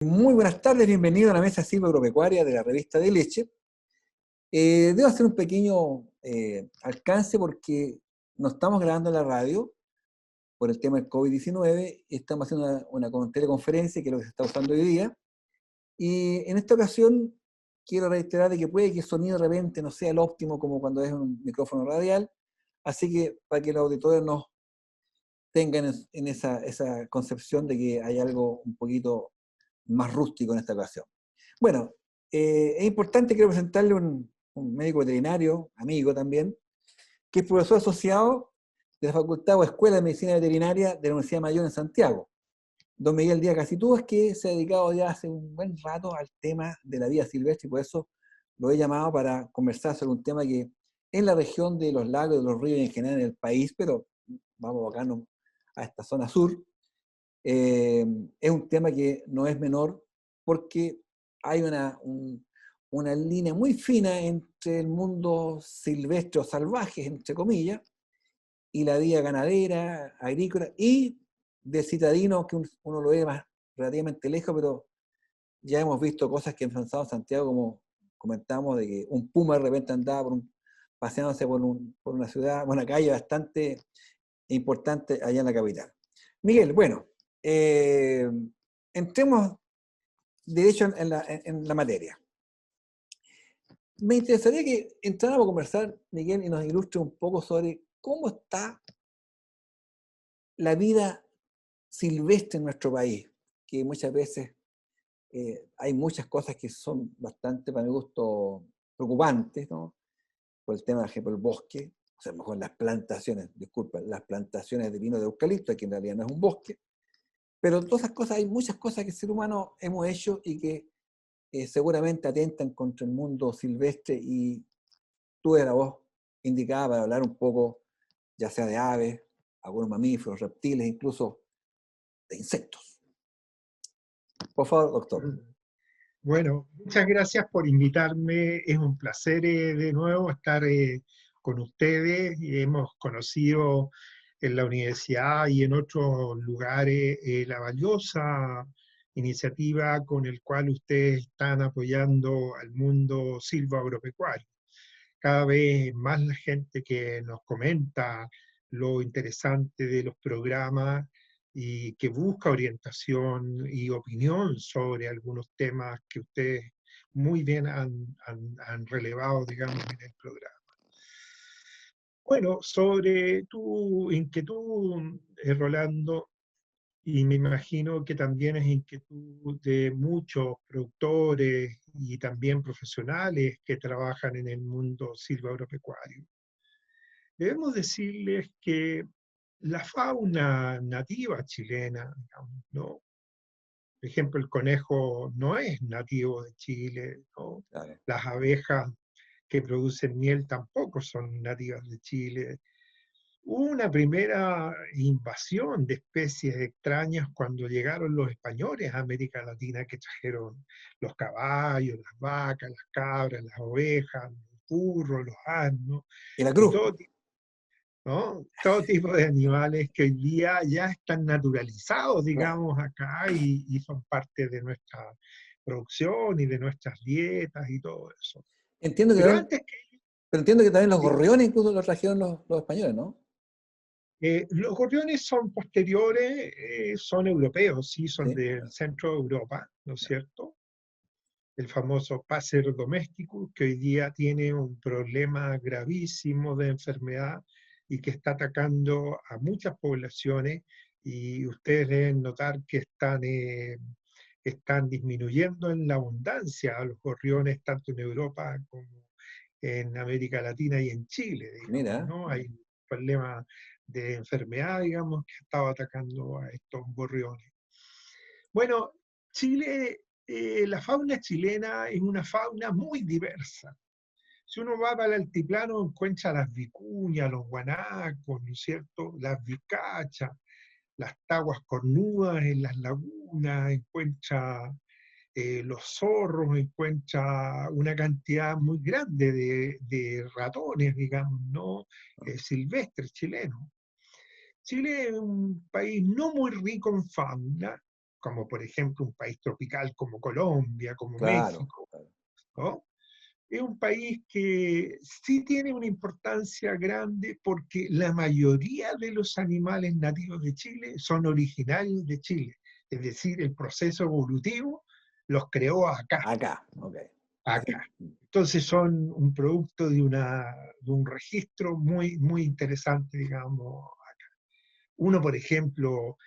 Muy buenas tardes, bienvenido a la mesa silvoagropecuaria de la revista de Leche. Debo hacer un pequeño alcance porque no estamos grabando en la radio por el tema del COVID-19, estamos haciendo una teleconferencia, que es lo que se está usando hoy día, y en esta ocasión quiero reiterar de que puede que el sonido de repente no sea el óptimo como cuando es un micrófono radial, así que para que los auditores nos tengan en esa concepción de que hay algo un poquito más rústico en esta ocasión. Bueno, es importante, quiero presentarle un médico veterinario, amigo también, que es profesor asociado de la Facultad o Escuela de Medicina Veterinaria de la Universidad Mayor en Santiago. Don Miguel Díaz Casitúa, que se ha dedicado ya hace un buen rato al tema de la vida silvestre, y por eso lo he llamado para conversar sobre un tema que en la región de los lagos, de los ríos y en general en el país, pero vamos acá a esta zona sur, es un tema que no es menor porque hay una línea muy fina entre el mundo silvestre o salvaje, entre comillas, y la vida ganadera, agrícola y de citadino, que uno lo ve más relativamente lejos, pero ya hemos visto cosas que han pasado en Santiago, como comentamos, de que un puma de repente andaba paseándose por una ciudad, una calle bastante importante allá en la capital. Miguel, bueno, eh, entremos de hecho en la materia. Me interesaría que entráramos a conversar, Miguel, y nos ilustre un poco sobre cómo está la vida silvestre en nuestro país, que muchas veces hay muchas cosas que son bastante, para mi gusto, preocupantes, ¿no? Por el tema, por ejemplo, el bosque, o sea, mejor las plantaciones, disculpa, las plantaciones de pino de eucalipto, que en realidad no es un bosque, pero todas esas cosas, hay muchas cosas que el ser humano hemos hecho y que seguramente atentan contra el mundo silvestre, y tú eres la voz indicada para hablar un poco, ya sea de aves, algunos mamíferos, reptiles, incluso de insectos. Por favor, doctor. Bueno, muchas gracias por invitarme. Es un placer de nuevo estar con ustedes. Hemos conocido en la universidad y en otros lugares la valiosa iniciativa con el cual ustedes están apoyando al mundo silvoagropecuario. Cada vez más la gente que nos comenta lo interesante de los programas y que busca orientación y opinión sobre algunos temas que ustedes muy bien han relevado, digamos, en el programa. Bueno, sobre tu inquietud, Rolando, y me imagino que también es inquietud de muchos productores y también profesionales que trabajan en el mundo silvoagropecuario. Debemos decirles que la fauna nativa chilena, digamos, ¿no? Por ejemplo, el conejo no es nativo de Chile, ¿no? Claro. Las abejas que producen miel tampoco son nativas de Chile. Hubo una primera invasión de especies extrañas cuando llegaron los españoles a América Latina, que trajeron los caballos, las vacas, las cabras, las ovejas, los burros, los asnos, Y la y cruz, todo, ¿no? Todo tipo de animales que hoy día ya están naturalizados, claro. digamos, acá y son parte de nuestra producción y de nuestras dietas y todo eso. Entiendo que Pero también, antes que pero entiendo que también los sí, gorriones incluso los trajeron los españoles, ¿no? los gorriones son posteriores, son europeos, sí, son Sí, del claro. centro de Europa, ¿no es cierto? El famoso Passer domesticus, que hoy día tiene un problema gravísimo de enfermedad y que está atacando a muchas poblaciones, y ustedes deben notar que están disminuyendo en la abundancia a los gorriones tanto en Europa como en América Latina y en Chile, digamos, Mira, ¿no? Hay un problema de enfermedad, digamos, que ha estado atacando a estos gorriones. Bueno, Chile, la fauna chilena es una fauna muy diversa. Si uno va para el altiplano, encuentra las vicuñas, los guanacos, ¿no es cierto? Las vicachas, las taguas cornudas en las lagunas, encuentra los zorros, encuentra una cantidad muy grande de ratones, digamos, ¿no? Silvestres chilenos. Chile es un país no muy rico en fauna, como por ejemplo un país tropical como Colombia, como Claro, México, claro. ¿no? Es un país que sí tiene una importancia grande porque la mayoría de los animales nativos de Chile son originarios de Chile. Es decir, el proceso evolutivo los creó acá, Acá, ok. acá. Entonces son un producto de un registro muy, muy interesante, digamos. Uno, por ejemplo,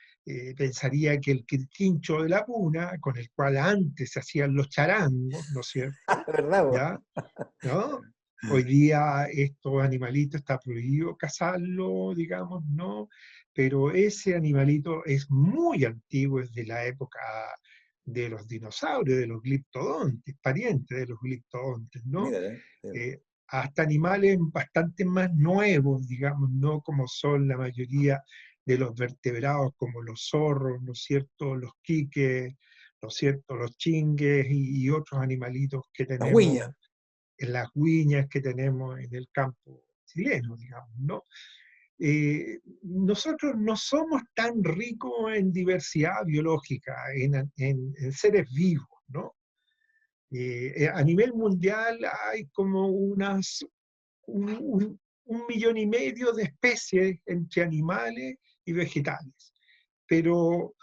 pensaría que el quirquincho de la puna, con el cual antes se hacían los charangos, ¿no es cierto? ¿Verdad, vos? ¿Ya? ¿No? Hoy día estos animalitos está prohibido cazarlo, digamos, ¿no? Pero ese animalito es muy antiguo, es de la época de los dinosaurios, de los gliptodontes, parientes de los gliptodontes, ¿no? Mírale. Hasta animales bastante más nuevos, digamos, no como son la mayoría de los vertebrados, como los zorros, ¿no es cierto?, los quiques, ¿no es cierto?, los chingues y otros animalitos que Las tenemos huiñas. en las huiñas que tenemos en el campo chileno, digamos, ¿no? Nosotros no somos tan ricos en diversidad biológica, en seres vivos, ¿no? A nivel mundial hay como un millón y medio de especies entre animales y vegetales, pero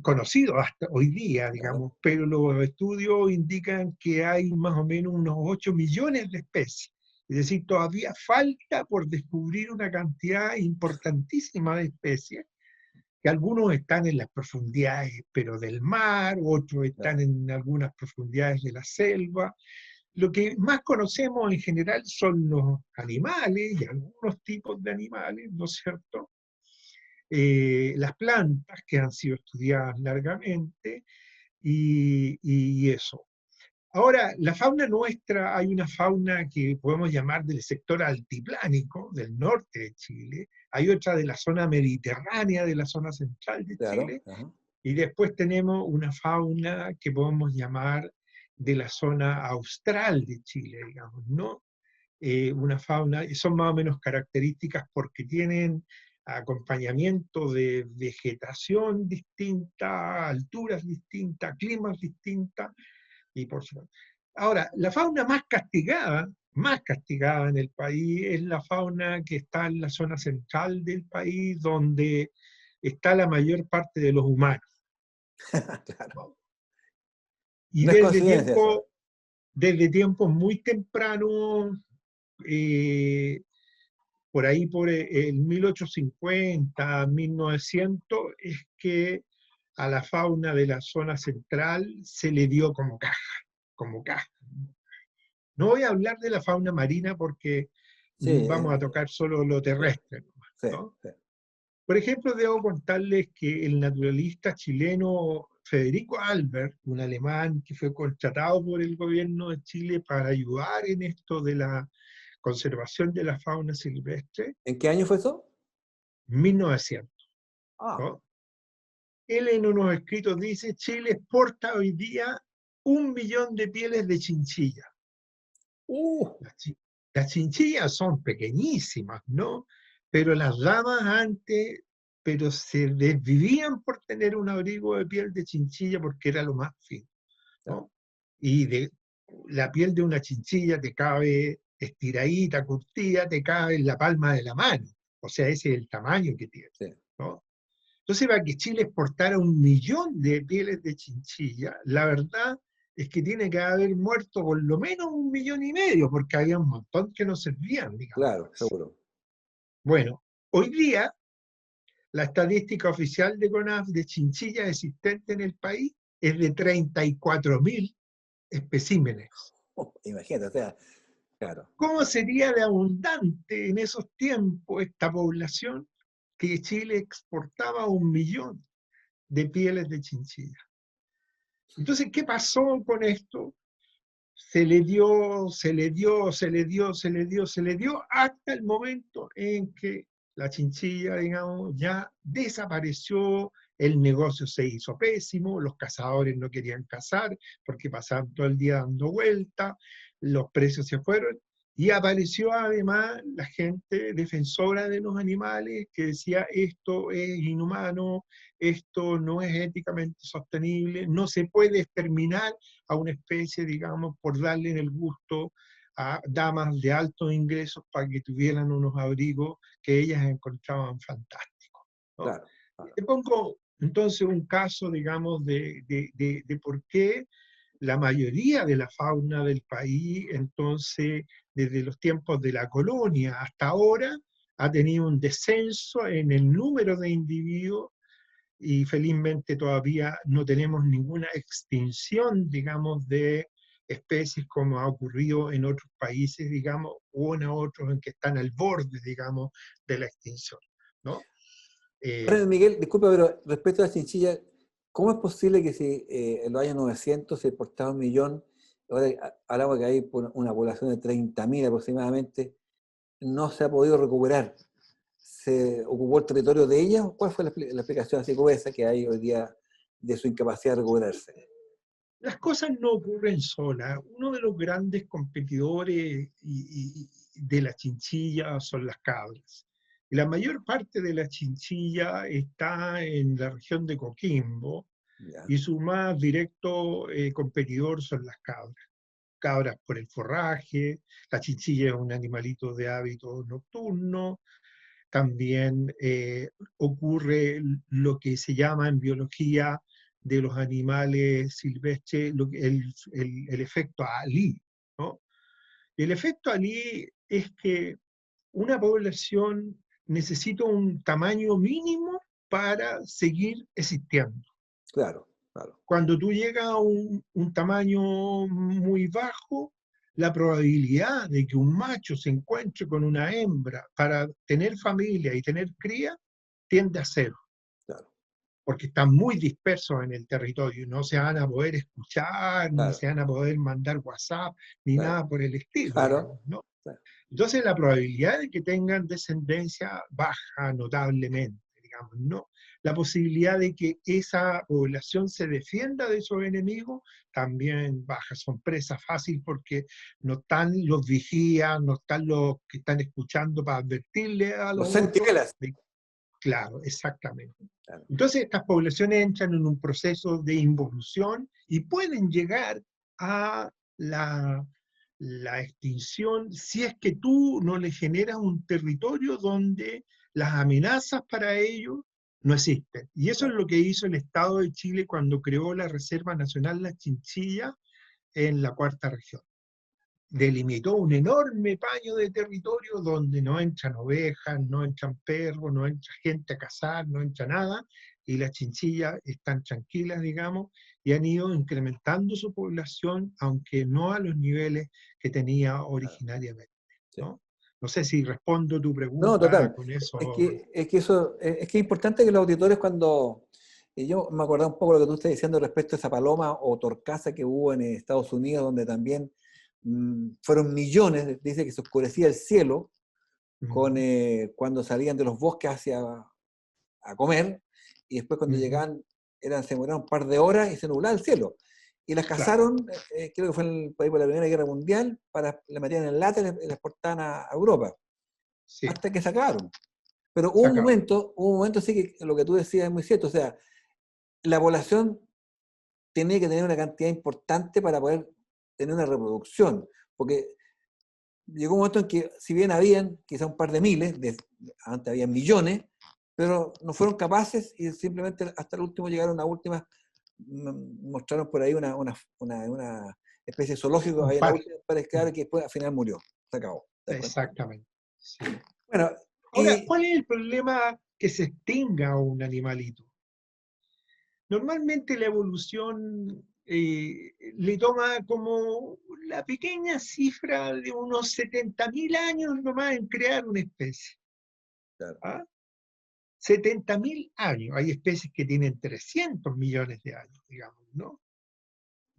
conocido hasta hoy día, Claro. digamos, pero los estudios indican que hay más o menos unos 8 millones de especies. Es decir, todavía falta por descubrir una cantidad importantísima de especies, que algunos están en las profundidades, pero del mar, otros están Claro. en algunas profundidades de la selva. Lo que más conocemos en general son los animales y algunos tipos de animales, ¿no es cierto? Las plantas que han sido estudiadas largamente y eso. Ahora, la fauna nuestra, hay una fauna que podemos llamar del sector altiplánico, del norte de Chile, hay otra de la zona mediterránea, de la zona central de Claro. Chile, Ajá. y después tenemos una fauna que podemos llamar de la zona austral de Chile, digamos, ¿no? Una fauna, y son más o menos características porque tienen acompañamiento de vegetación distinta, alturas distintas, climas distintas, y por supuesto. Ahora, la fauna más castigada en el país es la fauna que está en la zona central del país, donde está la mayor parte de los humanos. Claro. ¿No? Y No es coincidencia eso. desde tiempos muy tempranos, eh, por ahí por el 1850, 1900, es que a la fauna de la zona central se le dio como caja, como caja. No voy a hablar de la fauna marina porque Sí, vamos a tocar solo lo claro. terrestre, Sí, ¿no? sí. Por ejemplo, debo contarles que el naturalista chileno Federico Albert, un alemán que fue contratado por el gobierno de Chile para ayudar en esto de la conservación de la fauna silvestre, ¿En qué año fue eso? 1900, Ah, ¿no? Él en unos escritos dice, Chile exporta hoy día 1 millón de pieles de chinchilla. uh, Las, las chinchillas son pequeñísimas, ¿no? Pero las damas antes, pero se desvivían por tener un abrigo de piel de chinchilla porque era lo más fino, claro, ¿no? Y la piel de una chinchilla te cabe estiradita, curtida, te cabe en la palma de la mano. O sea, ese es el tamaño que tiene, sí. ¿no? Entonces, para que Chile exportara 1 millón de pieles de chinchilla, la verdad es que tiene que haber muerto por lo menos 1,5 millones, porque había un montón que no servían, digamos. Claro, seguro. Bueno, hoy día la estadística oficial de CONAF de chinchillas existentes en el país es de 34.000 especímenes. Imagínate, o sea, claro. ¿Cómo sería de abundante en esos tiempos esta población que Chile exportaba 1 millón de pieles de chinchilla? Entonces, ¿qué pasó con esto? Se le dio, se le dio, se le dio, se le dio, se le dio, hasta el momento en que la chinchilla, digamos, ya desapareció, el negocio se hizo pésimo, los cazadores no querían cazar porque pasaban todo el día dando vueltas, los precios se fueron, Y apareció además la gente defensora de los animales que decía esto es inhumano, esto no es éticamente sostenible, no se puede exterminar a una especie, digamos, por darle el gusto a damas de altos ingresos para que tuvieran unos abrigos que ellas encontraban fantásticos, ¿no? Claro, Y claro, te pongo entonces un caso, digamos, de por qué la mayoría de la fauna del país, entonces, desde los tiempos de la colonia hasta ahora, ha tenido un descenso en el número de individuos y felizmente todavía no tenemos ninguna extinción, digamos, de especies como ha ocurrido en otros países, digamos, o en otros en que están al borde, digamos, de la extinción, ¿no? Eh, Ahora, Miguel, disculpa, pero respecto a la chinchilla, ¿cómo es posible que si en los años 900 se exportaba 1 millón, ahora hablamos que hay una población de 30.000 aproximadamente, no se ha podido recuperar? ¿Se ocupó el territorio de ellas? ¿Cuál fue la explicación así como esa que hay hoy día de su incapacidad de recuperarse? Las cosas no ocurren solas. Uno de los grandes competidores de la chinchilla son las cabras. Y la mayor parte de la chinchilla está en la región de Coquimbo Ya, y su más directo competidor son las cabras. Cabras por el forraje, la chinchilla es un animalito de hábito nocturno, también ocurre lo que se llama en biología de los animales silvestres el efecto Ali, ¿no? El efecto Ali es que una población necesita un tamaño mínimo para seguir existiendo. claro, claro, Cuando tú llegas a un tamaño muy bajo, la probabilidad de que un macho se encuentre con una hembra para tener familia y tener cría tiende a cero, claro, porque están muy dispersos en el territorio, no se van a poder escuchar, ni claro, se van a poder mandar WhatsApp, ni claro, nada por el estilo, claro, digamos, ¿no? claro, Entonces la probabilidad de que tengan descendencia baja notablemente, digamos, ¿no? La posibilidad de que esa población se defienda de esos enemigos también baja. Son presas fácil porque no están los vigías, no están los que están escuchando para advertirle a los los otros. centinelas. Claro, exactamente. Claro, Entonces estas poblaciones entran en un proceso de involución y pueden llegar a la extinción si es que tú no le generas un territorio donde las amenazas para ellos no existen. Y eso es claro, lo que hizo el Estado de Chile cuando creó la Reserva Nacional La Chinchilla en la cuarta región. Delimitó un enorme paño de territorio donde no entran ovejas, no entran perros, no entra gente a cazar, no entra nada, y las chinchillas están tranquilas, digamos, y han ido incrementando su población, aunque no a los niveles que tenía claro, originariamente, sí. ¿no? No sé si respondo tu No, pregunta total. con Es eso. que, es que eso, es que es importante que los auditores cuando, y yo me acordaba un poco de lo que tú estás diciendo respecto a esa paloma o torcaza que hubo en Estados Unidos, donde también fueron millones, dice que se oscurecía el cielo cuando salían de los bosques hacia a comer, y después cuando llegaban se demoraban un par de horas y se nublaba el cielo. Y las Claro, cazaron, creo que fue en el país por la Primera Guerra Mundial, la metían en lata y la exportaban a Europa, sí, hasta que se acabaron. Pero se acabó. hubo un momento sí que lo que tú decías es muy cierto, o sea, la población tenía que tener una cantidad importante para poder tener una reproducción, porque llegó un momento en que si bien habían quizá un par de miles, antes había millones, pero no fueron capaces y simplemente hasta el último llegaron a últimas, mostraron por ahí una especie de zoológico, Un ahí en la par, última para escalar que después al final murió, se acabó. ¿Te das cuenta? exactamente. Sí. Bueno, Ahora, y ¿cuál es el problema que se extinga un animalito? Normalmente la evolución le toma como la pequeña cifra de unos 70.000 años nomás en crear una especie. claro, ¿Ah? 70.000 años. Hay especies que tienen 300 millones de años, digamos, ¿no?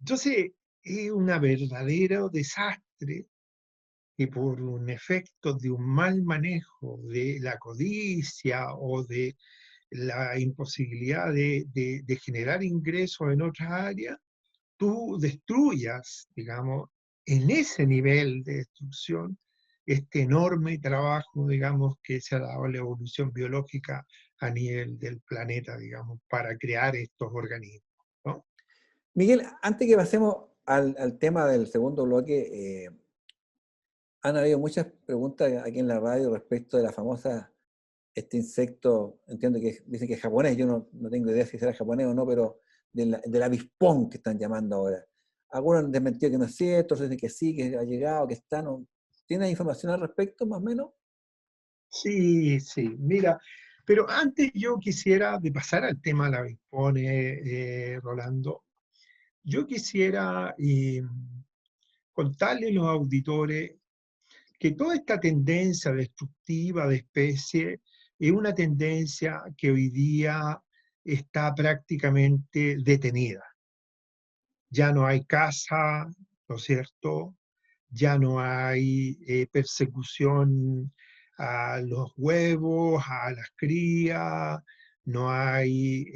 Entonces, es un verdadero desastre que por un efecto de un mal manejo de la codicia o de la imposibilidad de generar ingresos en otras áreas, tú destruyas, digamos, en ese nivel de destrucción este enorme trabajo, digamos, que se ha dado la evolución biológica a nivel del planeta, digamos, para crear estos organismos, ¿no? Miguel, antes que pasemos al tema del segundo bloque, han habido muchas preguntas aquí en la radio respecto de la famosa, este insecto, entiendo que dicen que es japonés, yo no tengo idea si será japonés o no, pero del avispón que están llamando ahora. Algunos han desmentido que no es cierto, otros dicen que sí, que ha llegado, que está, ¿no? ¿Tienes información al respecto, más o menos? Sí, sí, mira, pero antes yo quisiera, de pasar al tema del avispón, Rolando, yo quisiera contarle a los auditores que toda esta tendencia destructiva de especies es una tendencia que hoy día está prácticamente detenida. Ya no hay caza, ¿no es cierto? Ya no hay persecución a los huevos, a las crías, no hay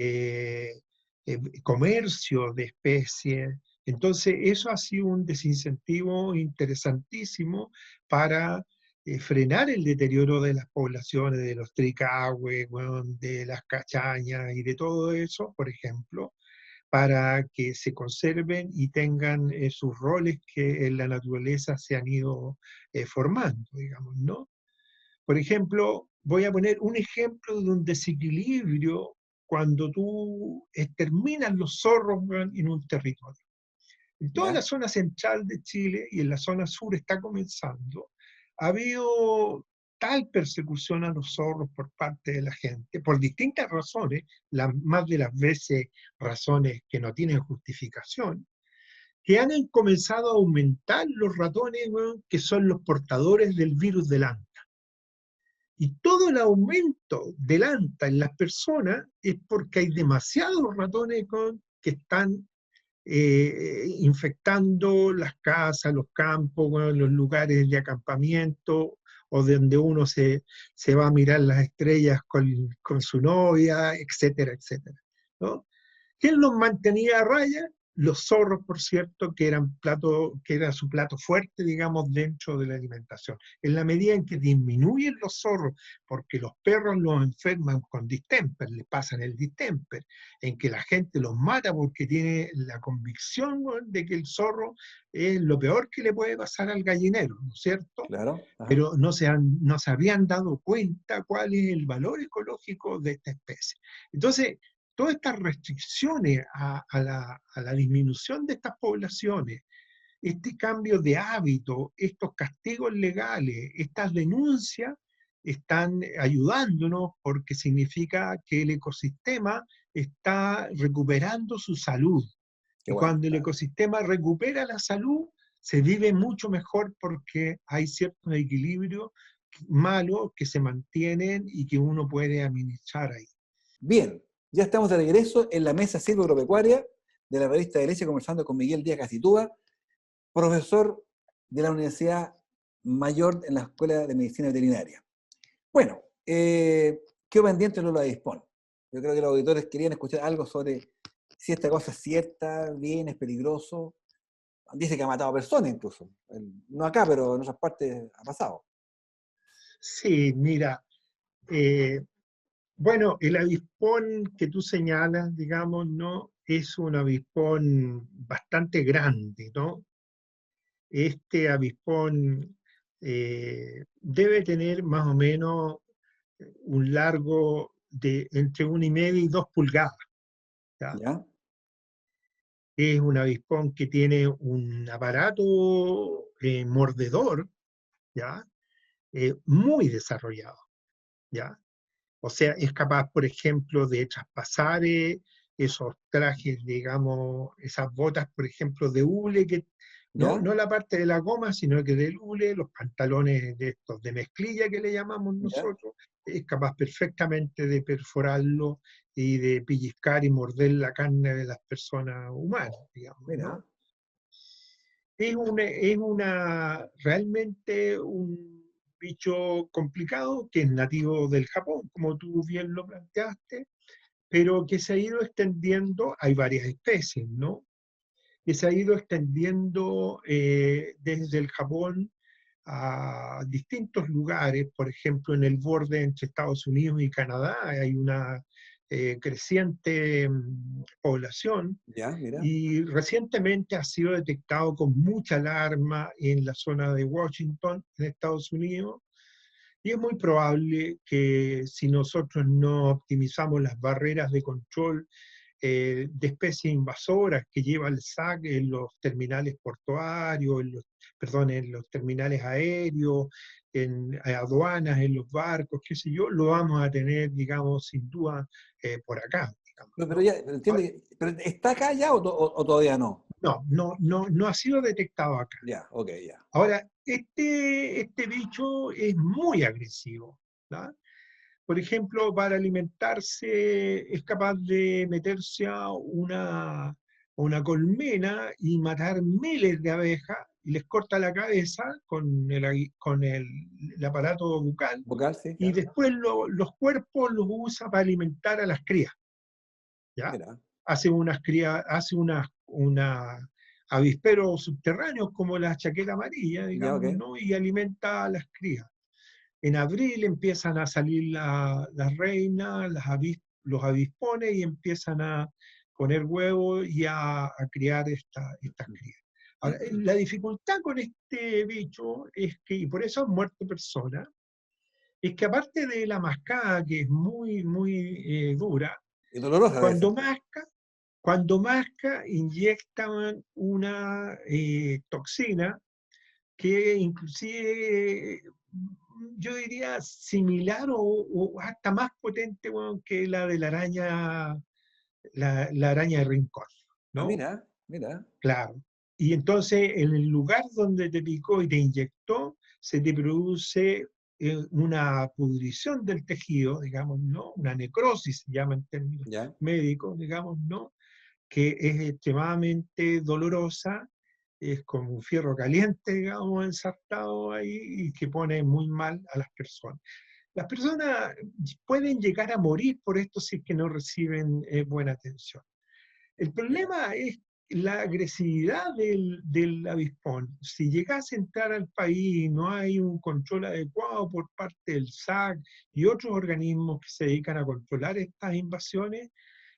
comercio de especies. Entonces, eso ha sido un desincentivo interesantísimo para frenar el deterioro de las poblaciones, de los tricahues, bueno, de las cachañas y de todo eso, por ejemplo, para que se conserven y tengan sus roles que en la naturaleza se han ido formando, digamos, ¿no? Por ejemplo, voy a poner un ejemplo de un desequilibrio cuando tú exterminas los zorros, weón, en un territorio. En toda la ¿Ya? zona central de Chile y en la zona sur está comenzando, ha habido tal persecución a los zorros por parte de la gente, por distintas razones, más de las veces razones que no tienen justificación, que han comenzado a aumentar los ratones, weón, que son los portadores del virus del ANTA. Y todo el aumento del ANTA en las personas es porque hay demasiados ratones que están infectando las casas, los campos, bueno, los lugares de acampamiento o donde uno se va a mirar las estrellas con su novia, etcétera, etcétera, ¿no? ¿Quién los mantenía a raya? Los zorros, por cierto, que era su plato fuerte, digamos, dentro de la alimentación. En la medida en que disminuyen los zorros, porque los perros los enferman con distemper, les pasan el distemper, en que la gente los mata porque tiene la convicción, ¿no?, de que el zorro es lo peor que le puede pasar al gallinero, ¿no es cierto? Claro. Ajá. Pero no se habían dado cuenta cuál es el valor ecológico de esta especie. Entonces, todas estas restricciones a la disminución de estas poblaciones, este cambio de hábito, estos castigos legales, estas denuncias, están ayudándonos porque significa que el ecosistema está recuperando su salud. Qué Y bueno, cuando el claro. ecosistema recupera la salud, se vive mucho mejor porque hay ciertos equilibrios malos que se mantienen y que uno puede administrar ahí. Bien, ya estamos de regreso en la mesa silvoagropecuaria de la revista de Leche, conversando con Miguel Díaz Castitúa, profesor de la Universidad Mayor en la Escuela de Medicina Veterinaria. Bueno, quedó pendiente lo de Dispón. Yo creo que los auditores querían escuchar algo sobre si esta cosa es cierta, bien, es peligroso. Dice que ha matado personas incluso. No acá, pero en otras partes ha pasado. Sí, mira, eh, bueno, el avispón que tú señalas, digamos, ¿no? Es un avispón bastante grande, ¿no? Este avispón debe tener más o menos un largo de entre 1,5 y 2 pulgadas, ¿ya? ¿Ya? Es un avispón que tiene un aparato mordedor, ¿ya? Muy desarrollado, ¿ya? O sea, es capaz, por ejemplo, de traspasar esos trajes, digamos, esas botas, por ejemplo, de hule, que ¿Ya? no la parte de la goma, sino que del hule, los pantalones de estos de mezclilla que le llamamos ¿Ya? nosotros, es capaz perfectamente de perforarlo y de pellizcar y morder la carne de las personas humanas, digamos, Mira. ¿no? Realmente un bicho complicado que es nativo del Japón, como tú bien lo planteaste, pero que se ha ido extendiendo, hay varias especies, ¿no? Que se ha ido extendiendo desde el Japón a distintos lugares. Por ejemplo, en el borde entre Estados Unidos y Canadá hay una creciente población, Ya, mira. y recientemente ha sido detectado con mucha alarma en la zona de Washington, en Estados Unidos, y es muy probable que si nosotros no optimizamos las barreras de control de especies invasoras que lleva el SAC en los terminales portuarios, perdón, en los terminales aéreos, en aduanas, en los barcos, qué sé yo, lo vamos a tener, digamos, sin duda por acá, digamos, Pero ¿no? ya, entiende, pero ¿está acá ya o todavía no? No ha sido detectado acá. Ya, ok, ya. Ahora, este bicho es muy agresivo, ¿no? Por ejemplo, para alimentarse es capaz de meterse a una colmena y matar miles de abejas y les corta la cabeza con el aparato bucal, Vocal, sí, y claro. después los cuerpos los usa para alimentar a las crías, ¿ya? Mira, Hace unas avisperos subterráneos como la chaqueta amarilla, ya, ok. digamos, ¿no? Y alimenta a las crías. En abril empiezan a salir las reinas, los avispones, y empiezan a poner huevos y a criar estas crías. Ahora, la dificultad con este bicho es que, y por eso han muerto personas, es que aparte de la mascada, que es muy, muy dura, Y dolorosa debe ser. cuando masca, cuando masca inyectan una toxina que inclusive yo diría similar o hasta más potente, bueno, que la de la araña de rincón, Ah, ¿no? mira, mira. Claro. Y entonces en el lugar donde te picó y te inyectó, se te produce una pudrición del tejido, digamos, ¿no? Una necrosis, se llama en términos Ya. médicos, digamos, ¿no? Que es extremadamente dolorosa, es como un fierro caliente, digamos, ensartado ahí, y que pone muy mal a las personas. Las personas pueden llegar a morir por esto si es que no reciben buena atención. El Mira. problema es la agresividad del avispón. Si llegase a entrar al país y no hay un control adecuado por parte del SAC y otros organismos que se dedican a controlar estas invasiones,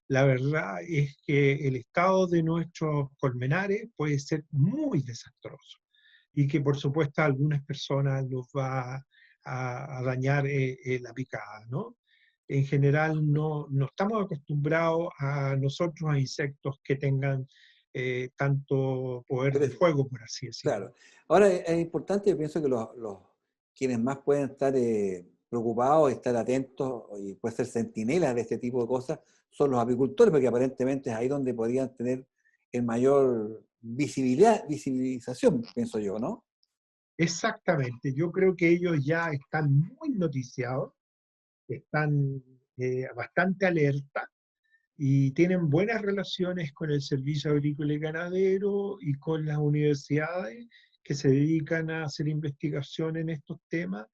la verdad es que el estado de nuestros colmenares puede ser muy desastroso, y que por supuesto a algunas personas los va a dañar la picada, ¿no? En general no estamos acostumbrados a nosotros a insectos que tengan tanto poder de fuego, por así Claro. decirlo. Ahora es importante, yo pienso que quienes más pueden estar preocupados y estar atentos y pueden ser centinelas de este tipo de cosas son los apicultores, porque aparentemente es ahí donde podrían tener el mayor visibilización, pienso yo, ¿no? Exactamente, yo creo que ellos ya están muy noticiados, están bastante alerta y tienen buenas relaciones con el Servicio Agrícola y Ganadero y con las universidades que se dedican a hacer investigación en estos temas.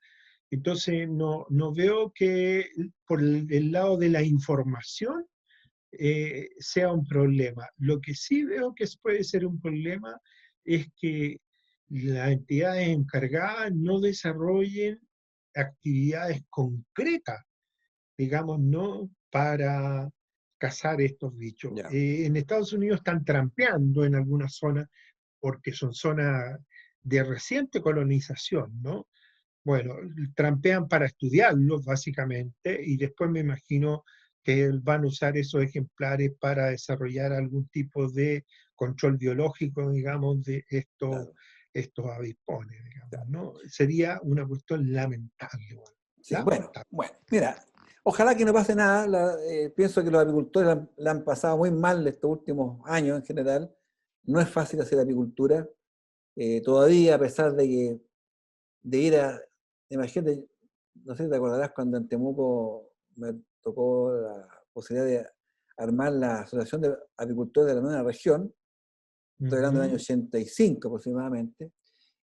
Entonces, no veo que por el lado de la información sea un problema. Lo que sí veo que puede ser un problema es que las entidades encargadas no desarrollen actividades concretas, digamos, no para cazar estos bichos. Ya, En Estados Unidos están trampeando en algunas zonas porque son zonas de reciente colonización, ¿no? Bueno, trampean para estudiarlos básicamente, y después me imagino que van a usar esos ejemplares para desarrollar algún tipo de control biológico, digamos, de claro, estos avispones, digamos, claro. ¿no? Sería una cuestión lamentable, bueno, Sí, bueno, lamentable. bueno, mira, ojalá que no pase nada. Pienso que los apicultores la han pasado muy mal estos últimos años en general. No es fácil hacer apicultura. Todavía, a pesar de ir a, imagínate, no sé si te acordarás cuando en Temuco me tocó la posibilidad de armar la Asociación de Apicultores de la Nueva Región, estoy hablando del año Ujú. 85 aproximadamente,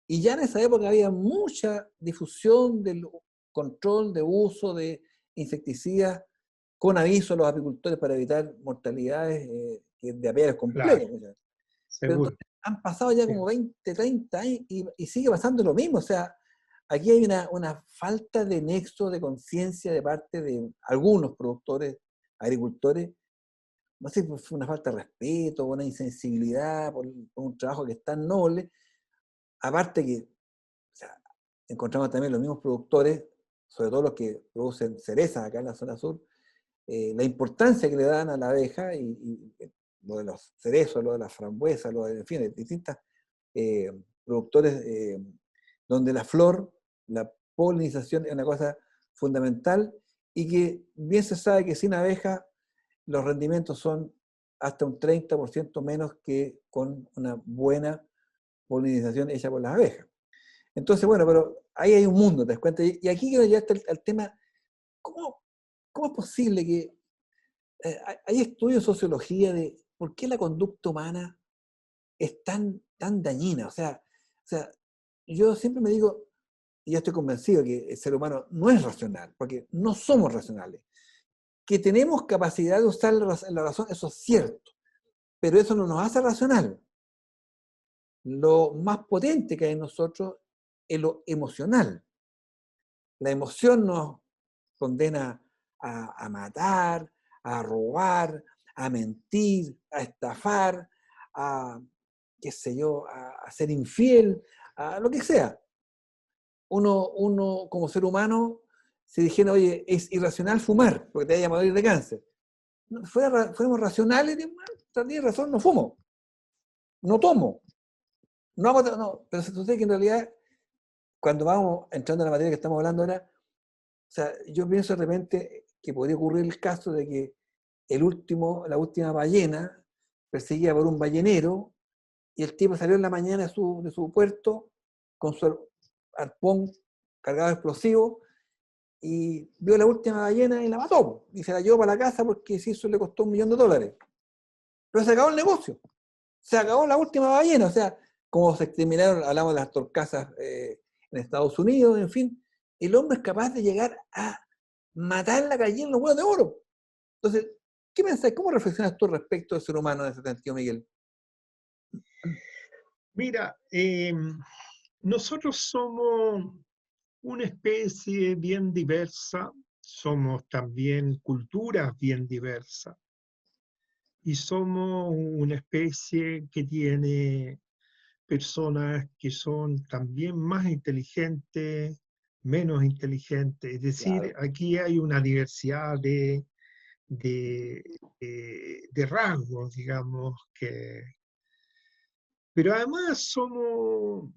y ya en esa época había mucha difusión del control de uso de insecticidas con aviso a los apicultores para evitar mortalidades de apiarios Claro, completos. Pero seguro. entonces han pasado ya Sí. como 20, 30 años y sigue pasando lo mismo. O sea, aquí hay una falta de nexo de conciencia de parte de algunos productores, agricultores. No sé si fue una falta de respeto, una insensibilidad por un trabajo que es tan noble. Aparte que, o sea, encontramos también los mismos productores, sobre todo los que producen cerezas acá en la zona sur, la importancia que le dan a la abeja y lo de los cerezos, lo de las frambuesas, lo de, en fin, de distintas productores donde la flor, la polinización es una cosa fundamental y que bien se sabe que sin abeja los rendimientos son hasta un 30% menos que con una buena polinización hecha por las abejas. Entonces, bueno, pero ahí hay un mundo, ¿te das cuenta? Y aquí quiero llegar al tema, ¿cómo, ¿cómo es posible que hay estudios de sociología de por qué la conducta humana es tan dañina? O sea, yo siempre me digo, y yo estoy convencido que el ser humano no es racional, porque no somos racionales. Que tenemos capacidad de usar la razón, eso es cierto, pero eso no nos hace racional. Lo más potente que hay en nosotros es lo emocional. La emoción nos condena a matar, a robar, a mentir, a estafar, a, qué sé yo, a ser infiel, a lo que sea. Uno como ser humano, si dijera, oye, es irracional fumar, porque te vaya a morir de cáncer. Fuéramos racionales, tendría razón, no fumo, no tomo, no, pero se sucede que en realidad, cuando vamos entrando en la materia que estamos hablando ahora, o sea, yo pienso de repente que podría ocurrir el caso de que la última ballena, perseguida por un ballenero, y el tipo salió en la mañana de su puerto con su arpón cargado de explosivos y vio la última ballena y la mató. Y se la llevó para la casa porque si eso le costó $1.000.000. Pero se acabó el negocio. Se acabó la última ballena. O sea, como se exterminaron, hablamos de las torcasas en Estados Unidos, en fin, el hombre es capaz de llegar a matar la gallina en los huevos de oro. Entonces, ¿qué pensás? ¿Cómo reflexionas tú respecto del ser humano en ese sentido, Miguel? Mira, nosotros somos una especie bien diversa, somos también culturas bien diversas y somos una especie que tiene personas que son también más inteligentes, menos inteligentes. Es decir, Claro. aquí hay una diversidad de, de rasgos, digamos, pero además somos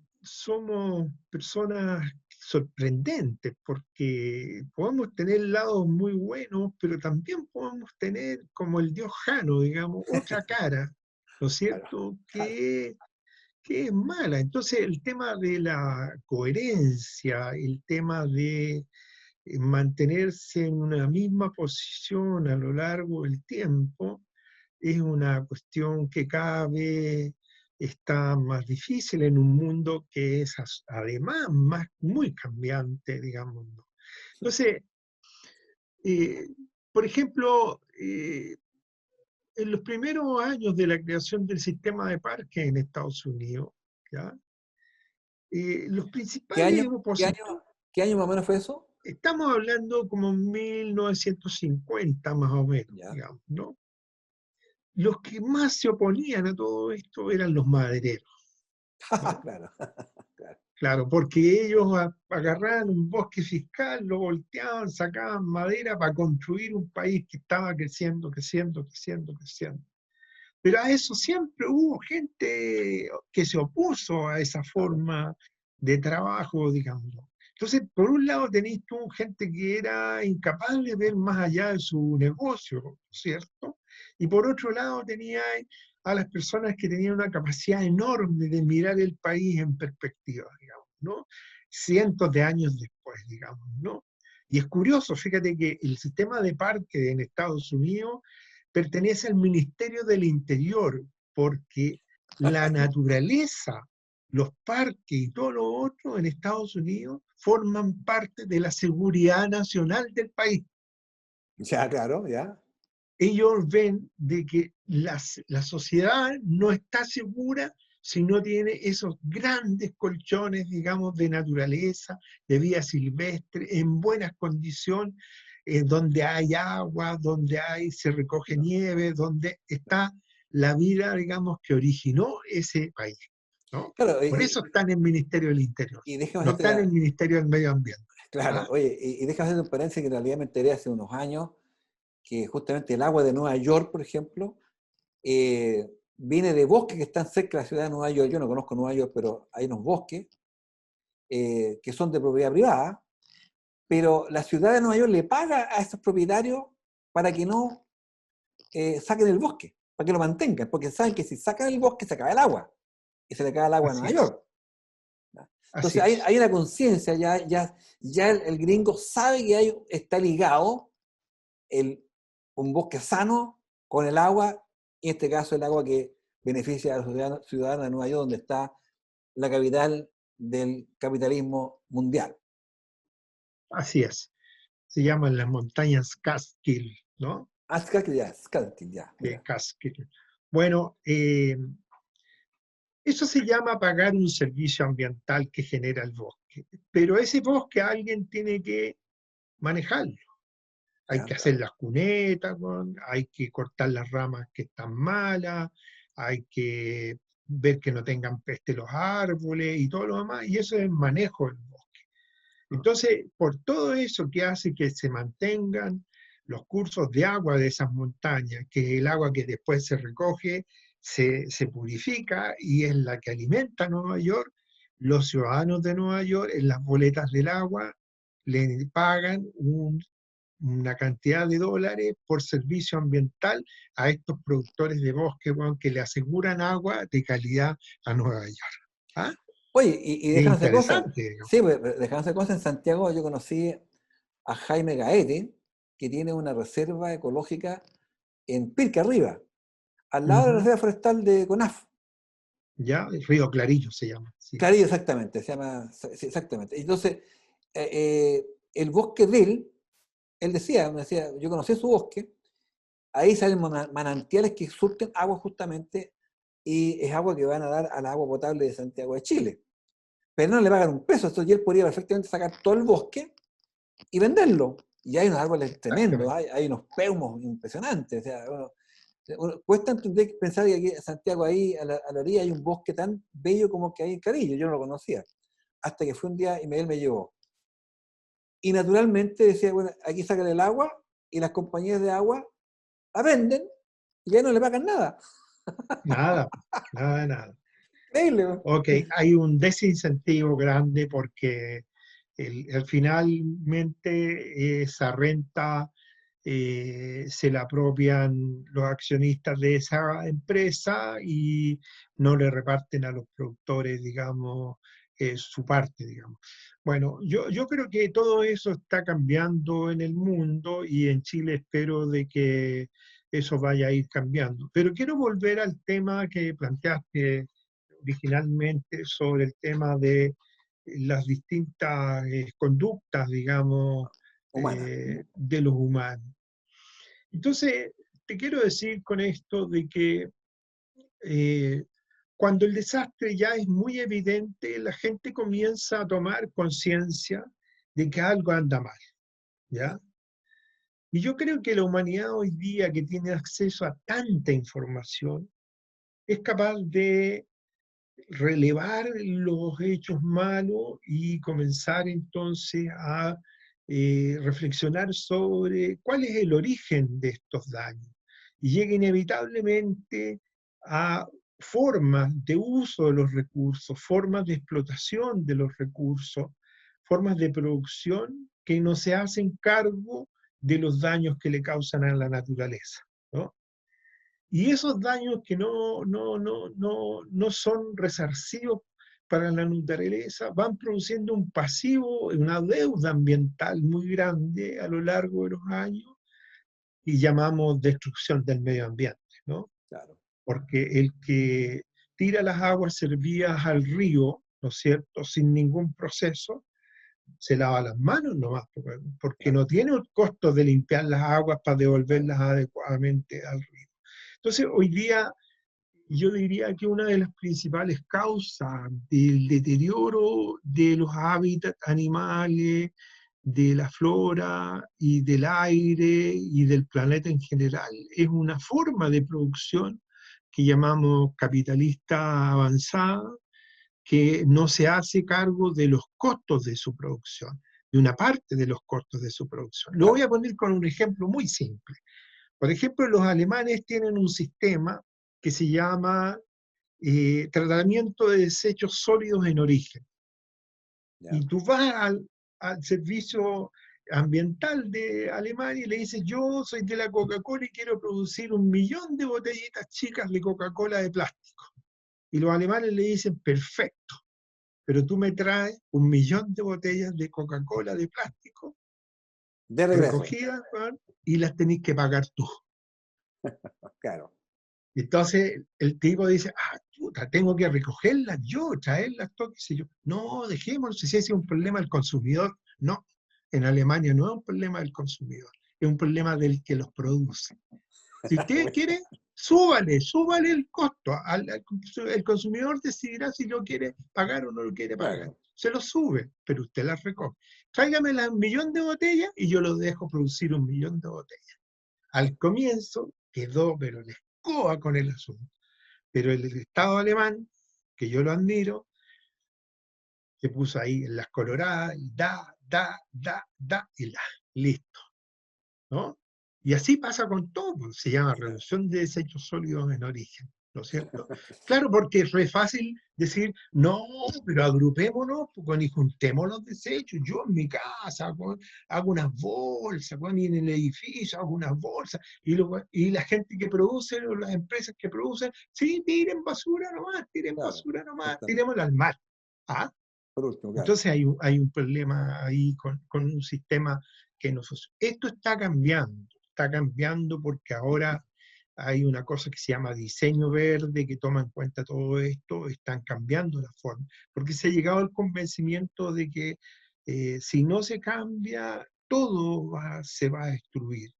personas sorprendentes porque podemos tener lados muy buenos, pero también podemos tener, como el dios Jano, digamos, otra cara, ¿no es Claro, cierto? claro. Que es mala. Entonces, el tema de la coherencia, el tema de mantenerse en una misma posición a lo largo del tiempo, es una cuestión que cada vez está más difícil en un mundo que es además muy cambiante, digamos, ¿no? Entonces, eh, por ejemplo, en los primeros años de la creación del sistema de parques en Estados Unidos, ¿ya? Los ¿Qué año, principales qué año, opositores, qué año más o menos fue eso? estamos hablando como 1950 más o menos, Ya. digamos, ¿no? Los que más se oponían a todo esto eran los madereros, ¿no? Claro, claro. Claro, porque ellos agarraban un bosque fiscal, lo volteaban, sacaban madera para construir un país que estaba creciendo, creciendo, creciendo, creciendo. Pero a eso siempre hubo gente que se opuso a esa Claro. forma de trabajo, digamos. Entonces, por un lado tenéis tú gente que era incapaz de ver más allá de su negocio, ¿cierto? Y por otro lado teníais a las personas que tenían una capacidad enorme de mirar el país en perspectiva, digamos, ¿no? Cientos de años después, digamos, ¿no? Y es curioso, fíjate que el sistema de parque en Estados Unidos pertenece al Ministerio del Interior, porque la naturaleza, los parques y todo lo otro en Estados Unidos forman parte de la seguridad nacional del país. Ya, claro, ya. Ellos ven de que la sociedad no está segura si no tiene esos grandes colchones, digamos, de naturaleza, de vida silvestre, en buenas condiciones, donde hay agua, donde se recoge nieve, donde está la vida, digamos, que originó ese país, ¿no? Claro, Por eso está en el Ministerio del Interior, y déjame no está en el hacerte, Ministerio del Medio Ambiente. claro, ¿Ah? oye, y déjame hacerte un paréntesis que en realidad me enteré hace unos años que justamente el agua de Nueva York, por ejemplo, viene de bosques que están cerca de la ciudad de Nueva York. Yo no conozco Nueva York, pero hay unos bosques que son de propiedad privada, pero la ciudad de Nueva York le paga a esos propietarios para que no saquen el bosque, para que lo mantengan, porque saben que si sacan el bosque se acaba el agua, y se le acaba el agua a Así Nueva es, York. ¿Ya? así Entonces hay, es. hay una conciencia, ya el gringo sabe que está ligado el, un bosque sano con el agua, y en este caso el agua que beneficia a los ciudadanos de Nueva York, donde está la capital del capitalismo mundial. Así es. Se llaman las montañas Catskill, ¿no? Skalkil, ya, mira. Catskill. Bueno, eso se llama pagar un servicio ambiental que genera el bosque. Pero ese bosque alguien tiene que manejarlo. Hay Ya, que hacer las cunetas, hay que cortar las ramas que están malas, hay que ver que no tengan peste los árboles y todo lo demás, y eso es manejo del bosque. Entonces, por todo eso que hace que se mantengan los cursos de agua de esas montañas, que el agua que después se recoge se purifica y es la que alimenta Nueva York, los ciudadanos de Nueva York en las boletas del agua le pagan una cantidad de dólares por servicio ambiental a estos productores de bosque, bueno, que le aseguran agua de calidad a Nueva York. ¿Ah? oye, y Es déjame hacer cosas. interesante, digamos. Sí, pues, déjame hacer cosas. En Santiago yo conocí a Jaime Gaete, que tiene una reserva ecológica en Pirque arriba, al lado de la Ujú. reserva forestal de CONAF. Ya, el Río Clarillo se llama. Sí. Clarillo, exactamente, se llama, sí, exactamente. Entonces, eh, eh, el bosque de él decía, me decía, yo conocí su bosque, ahí salen manantiales que surten agua justamente, y es agua que van a dar al agua potable de Santiago de Chile. Pero no le pagan un peso, entonces él podría perfectamente sacar todo el bosque y venderlo. Y hay unos árboles tremendos, Exactamente. hay unos peumos impresionantes. O sea, cuesta entender, pensar que aquí en Santiago, ahí a la orilla, hay un bosque tan bello como que hay en Carillo. Yo no lo conocía. Hasta que fue un día y él me llevó. Y naturalmente decía, bueno, aquí sacan el agua y las compañías de agua la venden y ya no le pagan nada. Nada, nada, nada. Increíble. Ok, hay un desincentivo grande porque finalmente esa renta se la apropian los accionistas de esa empresa y no le reparten a los productores, digamos, su parte, digamos. Bueno, yo creo que todo eso está cambiando en el mundo y en Chile espero de que eso vaya a ir cambiando. Pero quiero volver al tema que planteaste originalmente sobre el tema de las distintas conductas, digamos, Humana. de los humanos. Entonces, te quiero decir con esto de que eh, cuando el desastre ya es muy evidente, la gente comienza a tomar conciencia de que algo anda mal, ¿ya? Y yo creo que la humanidad hoy día que tiene acceso a tanta información es capaz de relevar los hechos malos y comenzar entonces a reflexionar sobre cuál es el origen de estos daños. Y llega inevitablemente a formas de uso de los recursos, formas de explotación de los recursos, formas de producción que no se hacen cargo de los daños que le causan a la naturaleza, ¿no? Y esos daños que no son resarcidos para la naturaleza van produciendo un pasivo, una deuda ambiental muy grande a lo largo de los años y llamamos destrucción del medio ambiente, ¿no? Claro. Porque el que tira las aguas servidas al río, ¿no es cierto?, sin ningún proceso, se lava las manos nomás, porque Claro. no tiene el costo de limpiar las aguas para devolverlas adecuadamente al río. Entonces, hoy día yo diría que una de las principales causas del deterioro de los hábitats animales, de la flora y del aire y del planeta en general es una forma de producción que llamamos capitalista avanzada, que no se hace cargo de los costos de su producción, de una parte de los costos de su producción. Lo voy a poner con un ejemplo muy simple. Por ejemplo, los alemanes tienen un sistema que se llama tratamiento de desechos sólidos en origen. Ya. Y tú vas al servicio ambiental de Alemania y le dices, yo soy de la Coca-Cola y quiero producir 1.000.000 de botellitas chicas de Coca-Cola de plástico. Y los alemanes le dicen, perfecto, pero tú me traes 1.000.000 de botellas de Coca-Cola de plástico De regreso. recogidas, y las tenés que pagar tú. Claro. Entonces el tipo dice, puta, tengo que recogerlas yo, traerlas, todo, qué sé yo. No, dejémoslo, si ese es un problema del consumidor. No, en Alemania no es un problema del consumidor, es un problema del que los produce. Si usted quiere, súbale el costo. El consumidor decidirá si lo quiere pagar o no lo quiere pagar. Claro. Se lo sube, pero usted las recoge. Tráigame las 1.000.000 de botellas y yo lo dejo producir 1.000.000 de botellas. Al comienzo quedó, pero la escoba con el asunto. Pero el Estado alemán, que yo lo admiro, se puso ahí en las coloradas, y y listo, ¿no? Y así pasa con todo, se llama reducción de desechos sólidos en origen, ¿no es cierto? Claro, porque es re fácil decir, no, pero agrupémonos y juntemos los desechos. Yo en mi casa hago unas bolsas, y en el edificio hago unas bolsas, y la gente que produce, o las empresas que producen, sí, tiren basura nomás, tirémosla al mar. ¿Ah? Por último, claro. Entonces hay un problema ahí con un sistema que no funciona. Esto está cambiando porque ahora hay una cosa que se llama diseño verde que toma en cuenta todo esto, están cambiando la forma, porque se ha llegado al convencimiento de que si no se cambia, todo se va a destruir.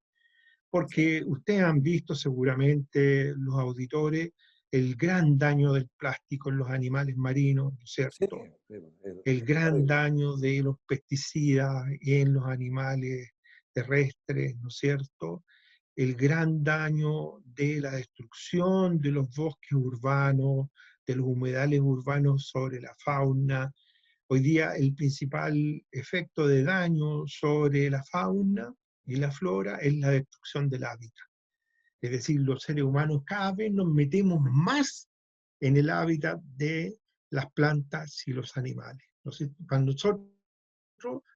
Porque ustedes han visto seguramente, los auditores, el gran daño del plástico en los animales marinos, ¿no es Sí, cierto? El gran daño de los pesticidas en los animales terrestres, ¿no es cierto? El gran daño de la destrucción de los bosques urbanos, de los humedales urbanos sobre la fauna. Hoy día el principal efecto de daño sobre la fauna y la flora es la destrucción del hábitat. Es decir, los seres humanos cada vez nos metemos más en el hábitat de las plantas y los animales. Para nosotros,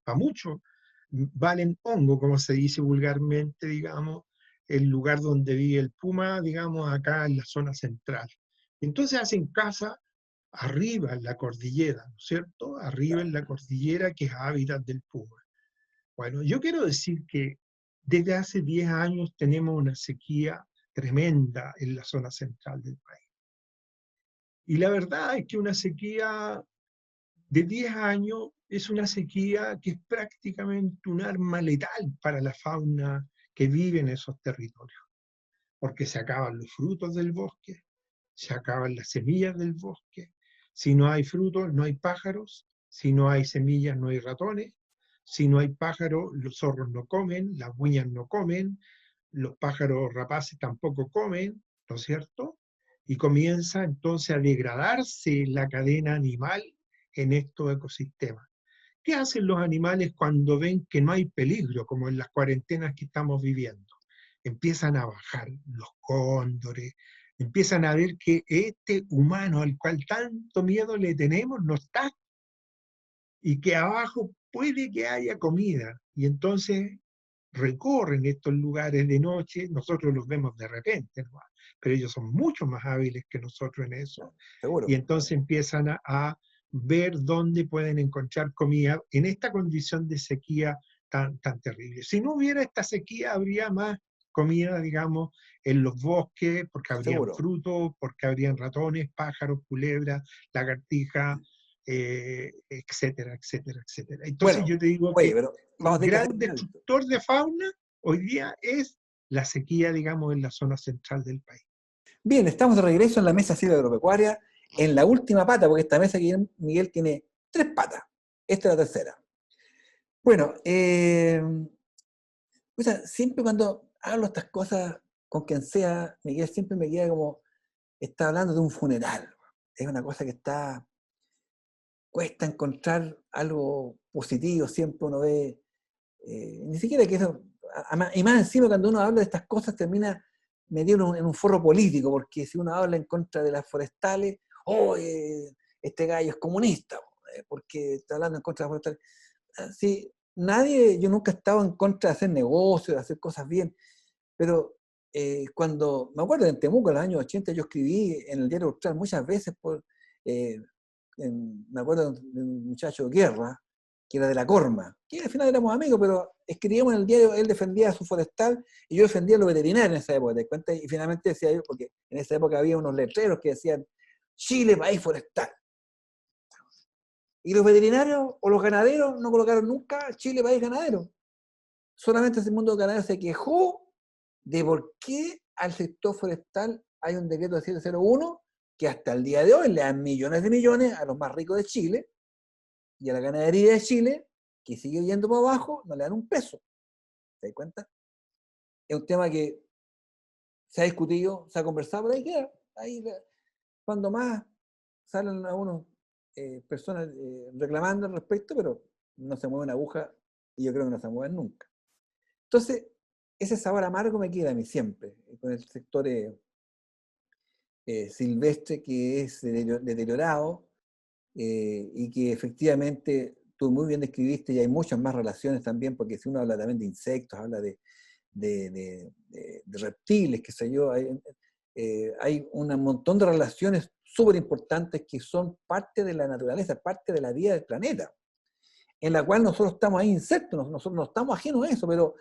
para muchos, valen hongo, como se dice vulgarmente, digamos, el lugar donde vive el puma, digamos, acá en la zona central. Entonces hacen casa arriba en la cordillera, ¿no es cierto? Arriba en la cordillera, que es hábitat del puma. Bueno, yo quiero decir que desde hace 10 años tenemos una sequía tremenda en la zona central del país. Y la verdad es que una sequía de 10 años es una sequía que es prácticamente un arma letal para la fauna que vive en esos territorios, porque se acaban los frutos del bosque, se acaban las semillas del bosque. Si no hay frutos, no hay pájaros. Si no hay semillas, no hay ratones. Si no hay pájaros, los zorros no comen, las huiñas no comen, los pájaros rapaces tampoco comen, ¿no es cierto? Y comienza entonces a degradarse la cadena animal en estos ecosistemas. ¿Qué hacen los animales cuando ven que no hay peligro, como en las cuarentenas que estamos viviendo? Empiezan a bajar los cóndores, empiezan a ver que este humano al cual tanto miedo le tenemos no está, y que abajo puede que haya comida. Y entonces recorren estos lugares de noche, nosotros los vemos de repente, ¿no? Pero ellos son mucho más hábiles que nosotros en eso, y Seguro. entonces empiezan a ver dónde pueden encontrar comida en esta condición de sequía tan terrible. Si no hubiera esta sequía, habría más comida, digamos, en los bosques, porque habrían Seguro. frutos, porque habrían ratones, pájaros, culebras, lagartijas, etcétera, etcétera, etcétera. Entonces Bueno, yo te digo oye, que pero vamos el a tener que hacer gran un alto. destructor de fauna hoy día es la sequía, digamos, en la zona central del país. Bien, estamos de regreso en la mesa silva agropecuaria, en la última pata, porque esta mesa, Miguel, tiene 3 patas. Esta es la tercera. Bueno, o sea, siempre cuando hablo estas cosas con quien sea, Miguel, siempre me queda como, está hablando de un funeral. Es una cosa que cuesta encontrar algo positivo, siempre uno ve, ni siquiera que eso, y más encima cuando uno habla de estas cosas termina metido en un forro político, porque si uno habla en contra de las forestales, oh, este gallo es comunista, porque está hablando en contra de las forestales. Sí, yo nunca he estado en contra de hacer negocios, de hacer cosas bien, pero cuando, me acuerdo en Temuco, en los años 80, yo escribí en el diario Austral muchas veces eh, me acuerdo de un muchacho Guerra, que era de la Corma, que al final éramos amigos, pero escribíamos en el diario, él defendía a su forestal y yo defendía a los veterinarios en esa época, ¿te cuenta? Y finalmente decía yo, porque en esa época había unos letreros que decían Chile, país forestal. Y los veterinarios o los ganaderos no colocaron nunca Chile, país ganadero. Solamente ese mundo ganadero se quejó de por qué al sector forestal hay un decreto de 701 que hasta el día de hoy le dan millones de millones a los más ricos de Chile y a la ganadería de Chile, que sigue yendo para abajo, no le dan un peso. ¿Te das cuenta? Es un tema que se ha discutido, se ha conversado, pero ahí queda. Ahí, cuando más salen algunas personas reclamando al respecto, pero no se mueve una aguja y yo creo que no se mueven nunca. Entonces, ese sabor amargo me queda a mí siempre, con el sector silvestre que es deteriorado y que efectivamente tú muy bien describiste y hay muchas más relaciones también, porque si uno habla también de insectos, habla de reptiles, qué sé yo, hay un montón de relaciones súper importantes que son parte de la naturaleza, parte de la vida del planeta, en la cual nosotros estamos ahí insertos, nosotros no estamos ajenos a eso, pero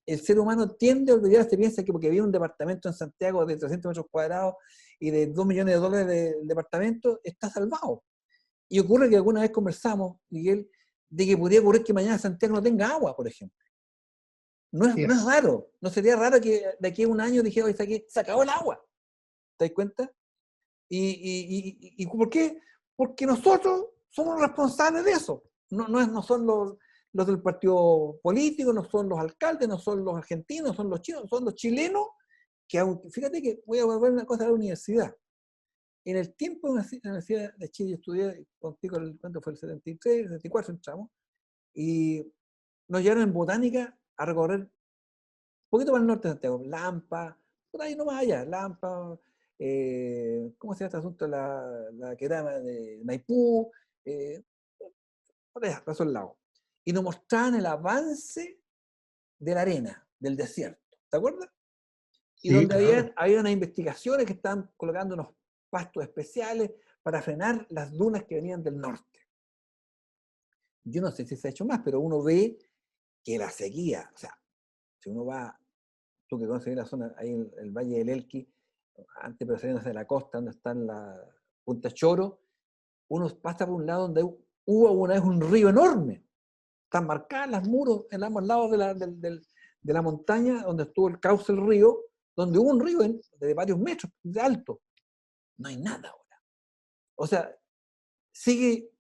el ser humano tiende a olvidarse, piensa que porque vive un departamento en Santiago de 300 metros cuadrados y de $2 millones del departamento, está salvado. Y ocurre que alguna vez conversamos, Miguel, de que podría ocurrir que mañana Santiago no tenga agua, por ejemplo. No es Yes. raro, no sería raro que de aquí a un año dijera, oye, se acabó el agua. ¿Te das cuenta? ¿Y por qué? Porque nosotros somos responsables de eso. No son los del partido político, no son los alcaldes, no son los argentinos, no son los chinos, son los chilenos, que aunque, fíjate que voy a volver una cosa a la universidad. En el tiempo de la Universidad de Chile yo estudié contigo, ¿cuánto fue? El 73, 74 entramos, y nos llevaron en botánica a recorrer un poquito más al norte de Santiago, Lampa, por ahí nomás allá, Lampa, ¿cómo se llama este asunto? La que era de Maipú, eh, por allá, pasó el lago. Y nos mostraban el avance de la arena, del desierto, ¿te acuerdas? Y Sí, donde claro. había unas investigaciones que estaban colocando unos pastos especiales para frenar las dunas que venían del norte. Yo no sé si se ha hecho más, pero uno ve que la sequía, o sea, si uno va, tú que conoces la zona, ahí en el Valle del Elqui, antes pero saliendo hacia la costa, donde están la Punta Choro, uno pasa por un lado donde hubo una vez un río enorme, están marcadas las muros en ambos lados de la montaña, donde estuvo el cauce del río, donde hubo un río de varios metros de alto. No hay nada ahora. O sea, sigue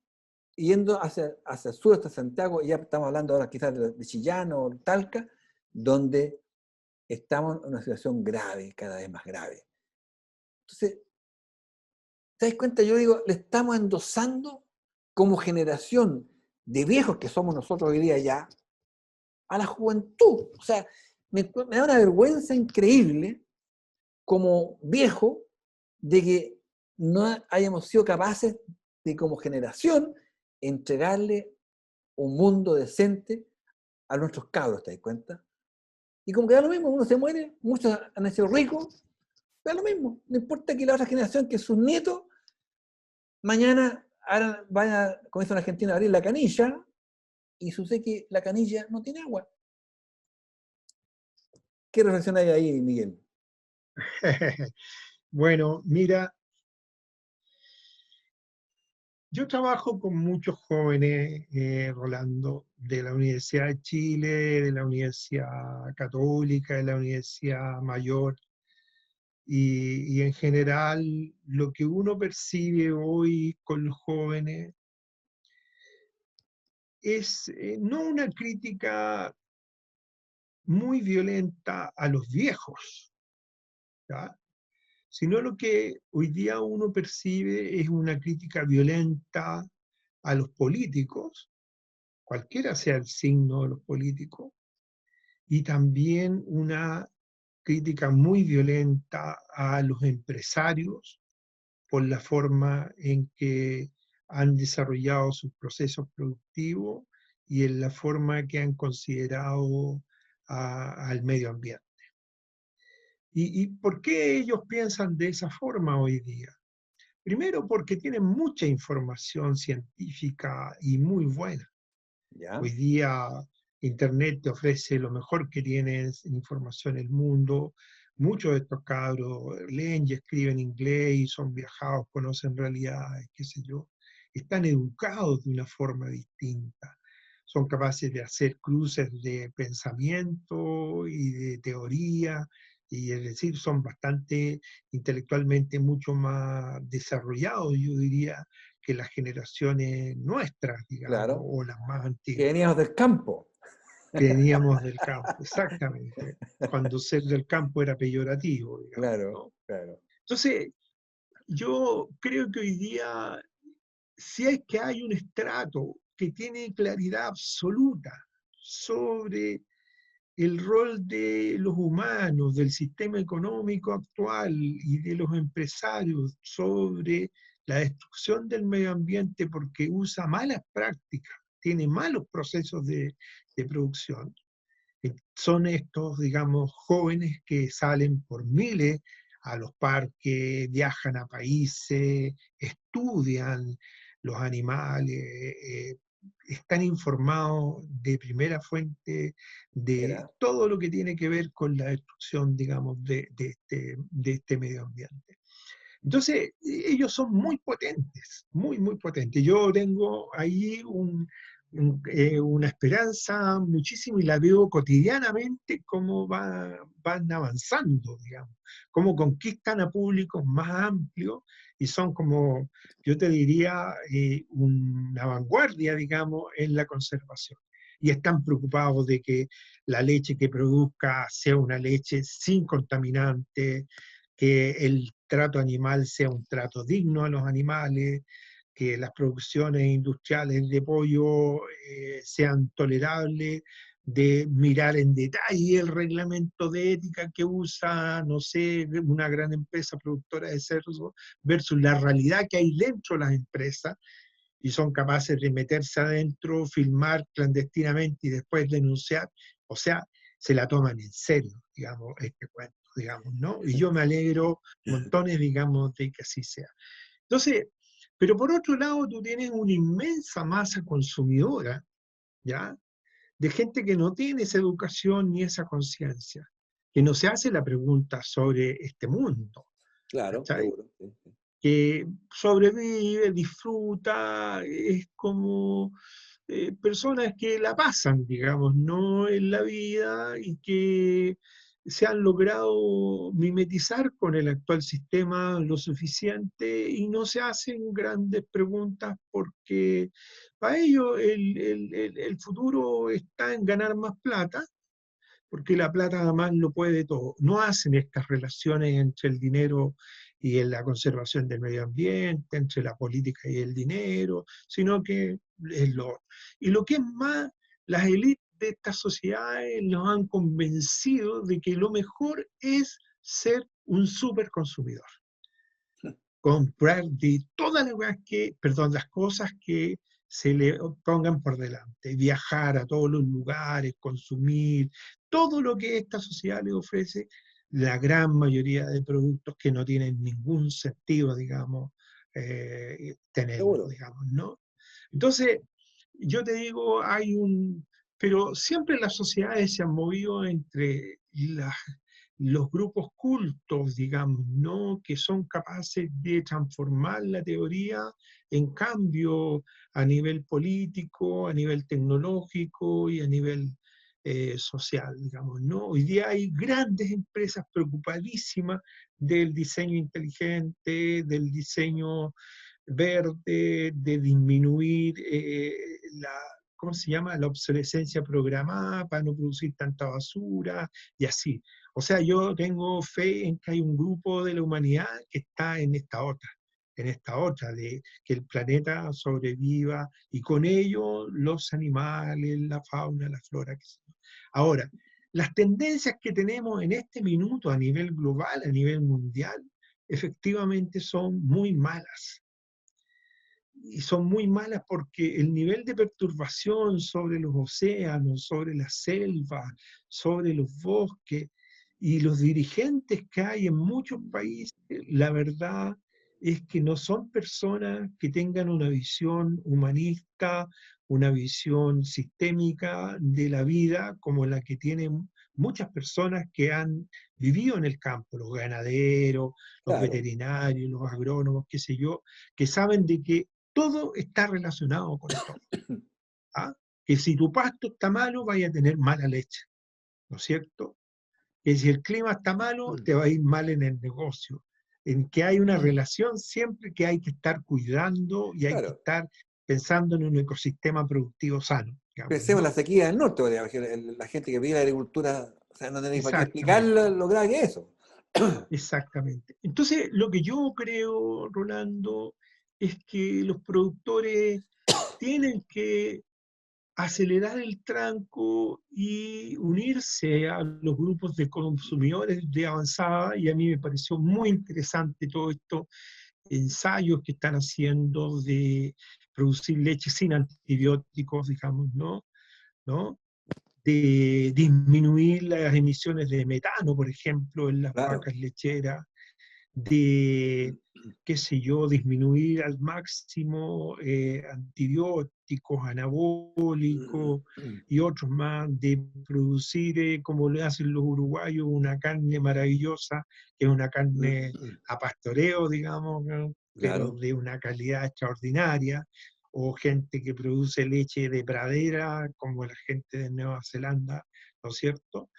yendo hacia el sur, hasta Santiago, y ya estamos hablando ahora quizás de Chillán o Talca, donde estamos en una situación grave, cada vez más grave. Entonces, ¿te das cuenta? Yo digo, le estamos endosando como generación de viejos que somos nosotros hoy día ya, a la juventud. O sea, me da una vergüenza increíble como viejo de que no hayamos sido capaces de como generación entregarle un mundo decente a nuestros cabros, ¿te das cuenta? Y como que da lo mismo, uno se muere, muchos han nacido ricos, da lo mismo, no importa que la otra generación, que sus nietos, mañana vayan, como dice en Argentina, a abrir la canilla y sucede que la canilla no tiene agua. ¿Qué reflexión hay ahí, Miguel? Bueno, mira, yo trabajo con muchos jóvenes, Rolando, de la Universidad de Chile, de la Universidad Católica, de la Universidad Mayor, y en general lo que uno percibe hoy con los jóvenes es no una crítica muy violenta a los viejos, ¿ya? Sino lo que hoy día uno percibe es una crítica violenta a los políticos, cualquiera sea el signo de los políticos, y también una crítica muy violenta a los empresarios por la forma en que han desarrollado sus procesos productivos y en la forma que han considerado al medio ambiente. ¿Y por qué ellos piensan de esa forma hoy día? Primero porque tienen mucha información científica y muy buena. ¿Ya? Hoy día Internet te ofrece lo mejor que tienes en información en el mundo. Muchos de estos cabros leen y escriben inglés y son viajados, conocen realidades, qué sé yo. Están educados de una forma distinta. Son capaces de hacer cruces de pensamiento y de teoría, y es decir, son bastante intelectualmente mucho más desarrollados, yo diría, que las generaciones nuestras, digamos, Claro. o las más Que antiguas, veníamos del campo. que veníamos del campo, exactamente, cuando ser del campo era peyorativo, digamos, Claro, ¿no? claro. Entonces, yo creo que hoy día, si es que hay un estrato que tiene claridad absoluta sobre el rol de los humanos, del sistema económico actual y de los empresarios sobre la destrucción del medio ambiente porque usa malas prácticas, tiene malos procesos de producción. Son estos, digamos, jóvenes que salen por miles a los parques, viajan a países, estudian los animales, están informados de primera fuente de Mira, todo lo que tiene que ver con la destrucción, digamos, de este medio ambiente. Entonces, ellos son muy potentes, muy, muy potentes. Yo tengo ahí una esperanza muchísimo y la veo cotidianamente cómo van avanzando, digamos, cómo conquistan a públicos más amplios y son como, yo te diría, una vanguardia, digamos, en la conservación. Y están preocupados de que la leche que produzca sea una leche sin contaminantes, que el trato animal sea un trato digno a los animales, que las producciones industriales de pollo sean tolerables, de mirar en detalle el reglamento de ética que usa, no sé, una gran empresa productora de cerdos versus la realidad que hay dentro de las empresas y son capaces de meterse adentro, filmar clandestinamente y después denunciar. O sea, se la toman en serio, digamos, este cuento, digamos, ¿no? Y yo me alegro montones, digamos, de que así sea. Entonces, pero por otro lado, tú tienes una inmensa masa consumidora, ¿ya? De gente que no tiene esa educación ni esa conciencia, que no se hace la pregunta sobre este mundo, claro, ¿cachai? seguro. Sí, sí. Que sobrevive, disfruta, es como personas que la pasan, digamos, no en la vida y que se han logrado mimetizar con el actual sistema lo suficiente y no se hacen grandes preguntas porque para ellos el futuro está en ganar más plata porque la plata además lo puede todo. No hacen estas relaciones entre el dinero y la conservación del medio ambiente, entre la política y el dinero, sino que es lo... Y lo que es más, las élites de estas sociedades nos han convencido de que lo mejor es ser un superconsumidor, comprar de todas las cosas que se le pongan por delante, viajar a todos los lugares, consumir, todo lo que esta sociedad le ofrece, la gran mayoría de productos que no tienen ningún sentido, digamos, tenerlo, Seguro. digamos, ¿no? Entonces, yo te digo, pero siempre las sociedades se han movido entre los grupos cultos, digamos, ¿no? Que son capaces de transformar la teoría en cambio a nivel político, a nivel tecnológico y a nivel social, digamos, ¿no? Hoy día hay grandes empresas preocupadísimas del diseño inteligente, del diseño verde, de disminuir ¿cómo se llama? La obsolescencia programada para no producir tanta basura y así. O sea, yo tengo fe en que hay un grupo de la humanidad que está en esta otra, de que el planeta sobreviva y con ello los animales, la fauna, la flora. Qué sé yo. Ahora, las tendencias que tenemos en este minuto a nivel global, a nivel mundial, efectivamente son muy malas. Y son muy malas porque el nivel de perturbación sobre los océanos, sobre la selva, sobre los bosques y los dirigentes que hay en muchos países, la verdad es que no son personas que tengan una visión humanista, una visión sistémica de la vida como la que tienen muchas personas que han vivido en el campo, los ganaderos, los Claro. veterinarios, los agrónomos, qué sé yo, que saben de que todo está relacionado con todo. ¿Ah? Que si tu pasto está malo, vaya a tener mala leche, ¿no es cierto? Que si el clima está malo, te va a ir mal en el negocio. En que hay una relación siempre que hay que estar cuidando y hay que Claro. estar pensando en un ecosistema productivo sano, digamos, Pensemos en la ¿no? sequía del norte, porque la gente que vive la agricultura, o sea, no tenéis para qué explicar Exactamente, lo grave que es eso. exactamente. Entonces, lo que yo creo, Rolando, es que los productores tienen que acelerar el tranco y unirse a los grupos de consumidores de avanzada, y a mí me pareció muy interesante todo esto, ensayos que están haciendo de producir leche sin antibióticos, digamos, ¿no? ¿No? De disminuir las emisiones de metano, por ejemplo, en las Claro. vacas lecheras, de, qué sé yo, disminuir al máximo antibióticos, anabólicos y otros más, de producir, como le hacen los uruguayos, una carne maravillosa, que es una carne a pastoreo, digamos, ¿no? Pero Claro. de una calidad extraordinaria, o gente que produce leche de pradera, como la gente de Nueva Zelanda, ¿no es cierto?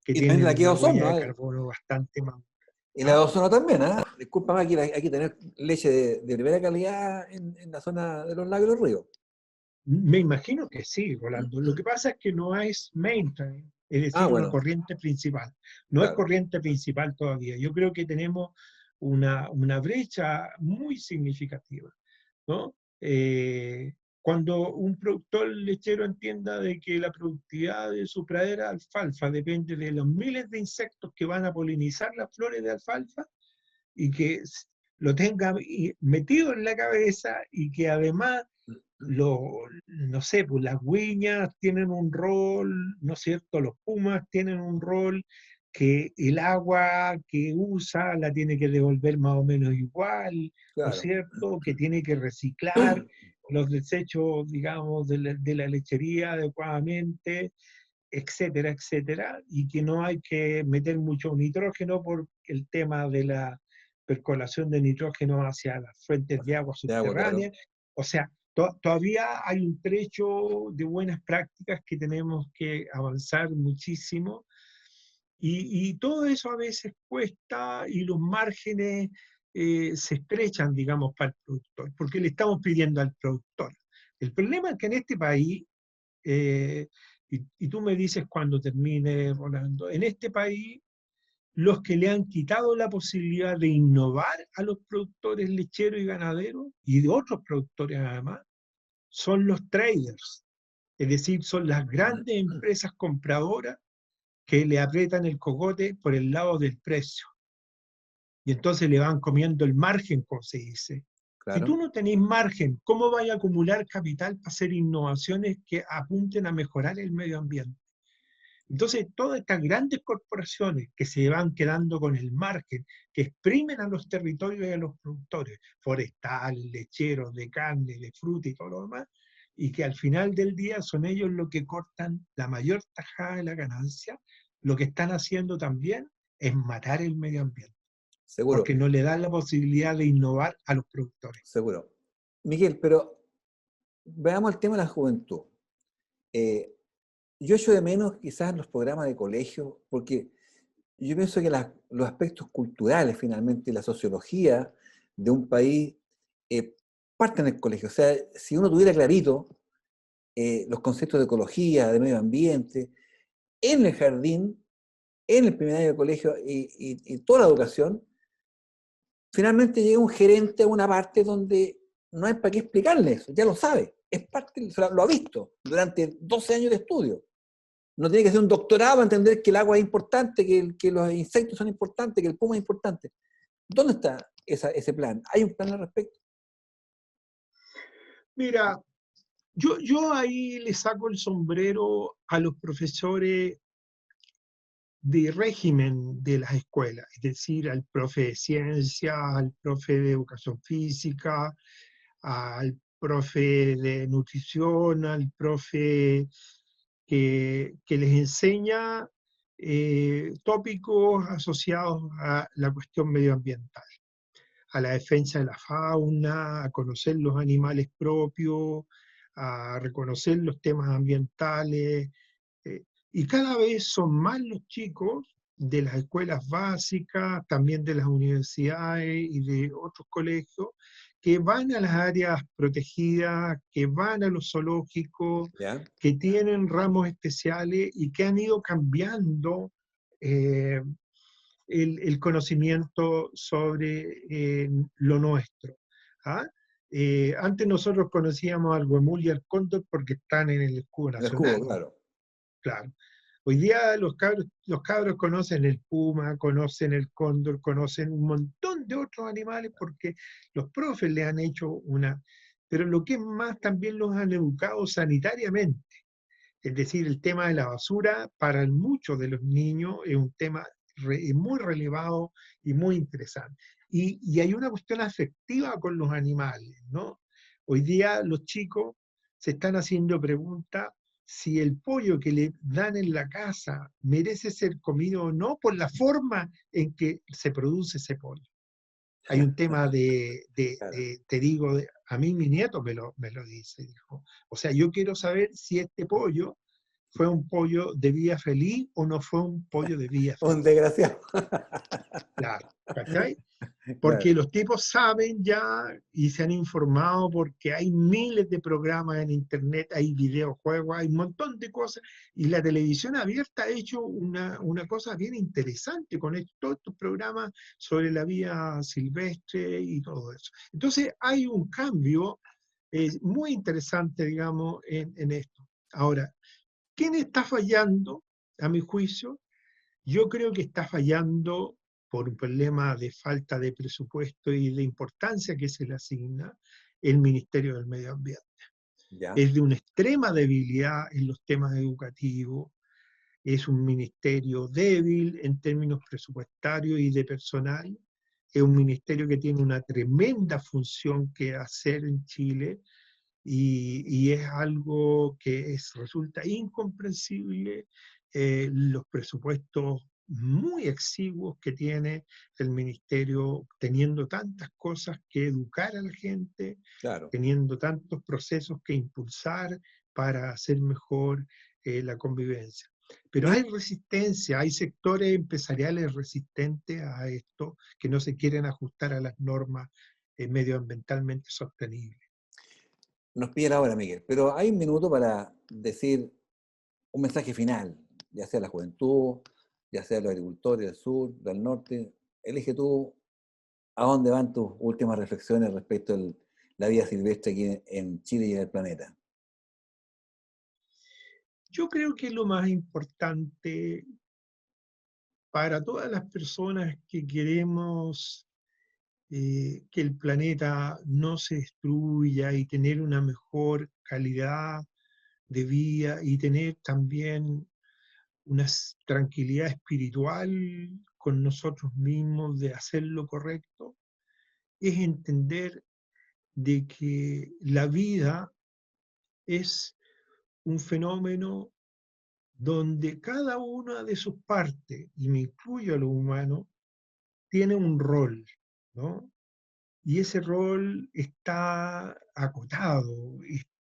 Que Y también tienen la que una Osorno, huella de ¿no? carbono bastante más. Y la de ¿Ah? Osorno también, ¿ah? Discúlpame, aquí hay que tener leche de primera calidad en la zona de los lagos y los ríos. Me imagino que sí, Rolando. Lo que pasa es que no es mainstream, es Ah, decir, una bueno, corriente principal. No es claro. corriente principal todavía. Yo creo que tenemos una brecha muy significativa, ¿no? Cuando un productor lechero entienda de que la productividad de su pradera de alfalfa depende de los miles de insectos que van a polinizar las flores de alfalfa, y que lo tenga metido en la cabeza, y que además lo, no sé, pues las huiñas tienen un rol, ¿no es cierto? Los pumas tienen un rol, que el agua que usa la tiene que devolver más o menos igual, ¿no es Claro. cierto? Que tiene que reciclar los desechos, digamos, de la lechería adecuadamente, etcétera, etcétera, y que no hay que meter mucho nitrógeno por el tema de la percolación de nitrógeno hacia las fuentes de agua De agua, claro. subterráneas. O sea, todavía hay un trecho de buenas prácticas que tenemos que avanzar muchísimo, y todo eso a veces cuesta, y los márgenes se estrechan, digamos, para el productor, porque le estamos pidiendo al productor. El problema es que en este país, eh, y tú me dices cuando termine, Rolando, en este país los que le han quitado la posibilidad de innovar a los productores lecheros y ganaderos, y de otros productores además, son los traders, es decir, son las grandes empresas compradoras que le aprietan el cogote por el lado del precio, y entonces le van comiendo el margen, como se dice. Si tú Claro. no tenés margen, ¿cómo vas a acumular capital para hacer innovaciones que apunten a mejorar el medio ambiente? Entonces, todas estas grandes corporaciones que se van quedando con el margen, que exprimen a los territorios y a los productores, forestales, lecheros, de carne, de fruta y todo lo demás, y que al final del día son ellos los que cortan la mayor tajada de la ganancia, lo que están haciendo también es matar el medio ambiente, Seguro, porque no le dan la posibilidad de innovar a los productores. seguro. Miguel, pero veamos el tema de la juventud. Eh, yo echo de menos quizás los programas de colegio, porque yo pienso que los aspectos culturales, finalmente, la sociología de un país, eh, parten en el colegio. O sea, si uno tuviera clarito los conceptos de ecología, de medio ambiente, en el jardín, en el primer año de colegio y toda la educación, finalmente llega un gerente a una parte donde no hay para qué explicarle eso, ya lo sabe, es parte, lo ha visto durante 12 años de estudio. No tiene que ser un doctorado para entender que el agua es importante, que los insectos son importantes, que el puma es importante. ¿Dónde está ese plan? ¿Hay un plan al respecto? Mira, yo ahí le saco el sombrero a los profesores de régimen de las escuelas, es decir, al profe de ciencia, al profe de educación física, al profe de nutrición, al profe que les enseña tópicos asociados a la cuestión medioambiental, a la defensa de la fauna, a conocer los animales propios, a reconocer los temas ambientales, eh, y cada vez son más los chicos de las escuelas básicas, también de las universidades y de otros colegios, que van a las áreas protegidas, que van a los zoológicos, ¿Ya? que tienen ramos especiales y que han ido cambiando eh, el conocimiento sobre lo nuestro. ¿Ah? Antes nosotros conocíamos al huemul y al cóndor porque están en el escudo El escudo, nacional. claro. Claro. Hoy día los cabros conocen el puma, conocen el cóndor, conocen un montón de otros animales porque los profes le han hecho una... Pero lo que es más, también los han educado sanitariamente. Es decir, el tema de la basura para muchos de los niños es un tema muy relevado y muy interesante. Y hay una cuestión afectiva con los animales, ¿no? Hoy día los chicos se están haciendo preguntas si el pollo que le dan en la casa merece ser comido o no por la forma en que se produce ese pollo. Hay un tema Claro. te digo, a mí mi nieto me lo dice, dijo. O sea, yo quiero saber si este pollo fue un pollo de vía feliz o no fue un pollo de vía Un feliz. desgraciado. Claro, ¿cachai? Porque Claro. los tipos saben ya y se han informado porque hay miles de programas en internet, hay videojuegos, hay un montón de cosas, y la televisión abierta ha hecho una cosa bien interesante con todos estos programas sobre la vida silvestre y todo eso. Entonces hay un cambio muy interesante, digamos, en esto. Ahora, ¿quién está fallando, a mi juicio? Yo creo que está fallando por un problema de falta de presupuesto y de importancia que se le asigna el Ministerio del Medio Ambiente. ¿Ya? Es de una extrema debilidad en los temas educativos, es un ministerio débil en términos presupuestarios y de personal, es un ministerio que tiene una tremenda función que hacer en Chile y es algo que resulta incomprensible los presupuestos muy exiguos que tiene el ministerio, teniendo tantas cosas que educar a la gente, Claro. teniendo tantos procesos que impulsar para hacer mejor la convivencia. Pero Mira, hay resistencia, hay sectores empresariales resistentes a esto que no se quieren ajustar a las normas medioambientalmente sostenibles. nos pilla la hora, Miguel, pero hay un minuto para decir un mensaje final, ya sea a la juventud, ya sea a los agricultores del sur, del norte. Elige tú a dónde van tus últimas reflexiones respecto a la vida silvestre aquí en Chile y en el planeta. Yo creo que lo más importante para todas las personas que queremos que el planeta no se destruya y tener una mejor calidad de vida y tener también una tranquilidad espiritual con nosotros mismos de hacer lo correcto, es entender de que la vida es un fenómeno donde cada una de sus partes, y me incluyo a lo humano, tiene un rol, ¿no? Y ese rol está acotado,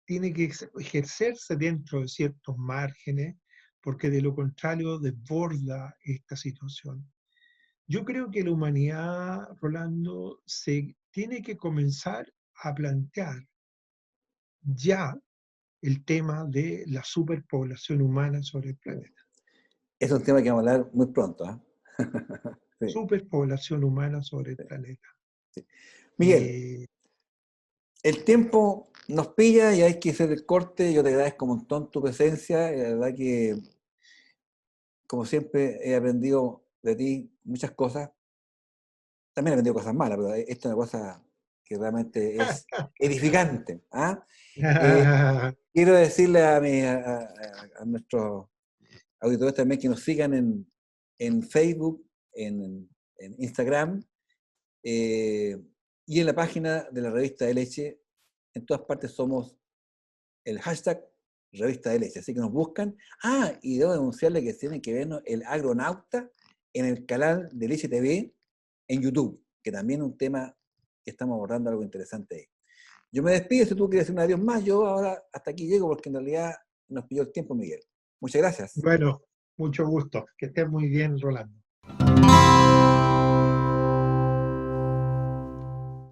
tiene que ejercerse dentro de ciertos márgenes, porque de lo contrario desborda esta situación. Yo creo que la humanidad, Rolando, se tiene que comenzar a plantear ya el tema de la superpoblación humana sobre el planeta. Es un tema que vamos a hablar muy pronto. Sí, Superpoblación humana sobre el sí, planeta. sí. Miguel, Eh, el tiempo nos pilla y hay que hacer el corte. Yo te agradezco un montón tu presencia. La verdad que, como siempre, he aprendido de ti muchas cosas. También he aprendido cosas malas, pero esta es una cosa que realmente es edificante. ¿Ah? Eh, quiero decirle a nuestros auditores también que nos sigan en Facebook, en Instagram, eh, y en la página de la revista de Leche. En todas partes somos el hashtag Revista de Leche, así que nos buscan. Ah, y debo denunciarle que tienen que vernos el Agronauta en el canal de Leche TV en YouTube, que también es un tema que estamos abordando, algo interesante ahí. Yo me despido, si tú quieres decir un adiós más, yo ahora hasta aquí llego porque en realidad nos pilló el tiempo, Miguel. Muchas gracias. bueno, mucho gusto. Que estés muy bien, Rolando.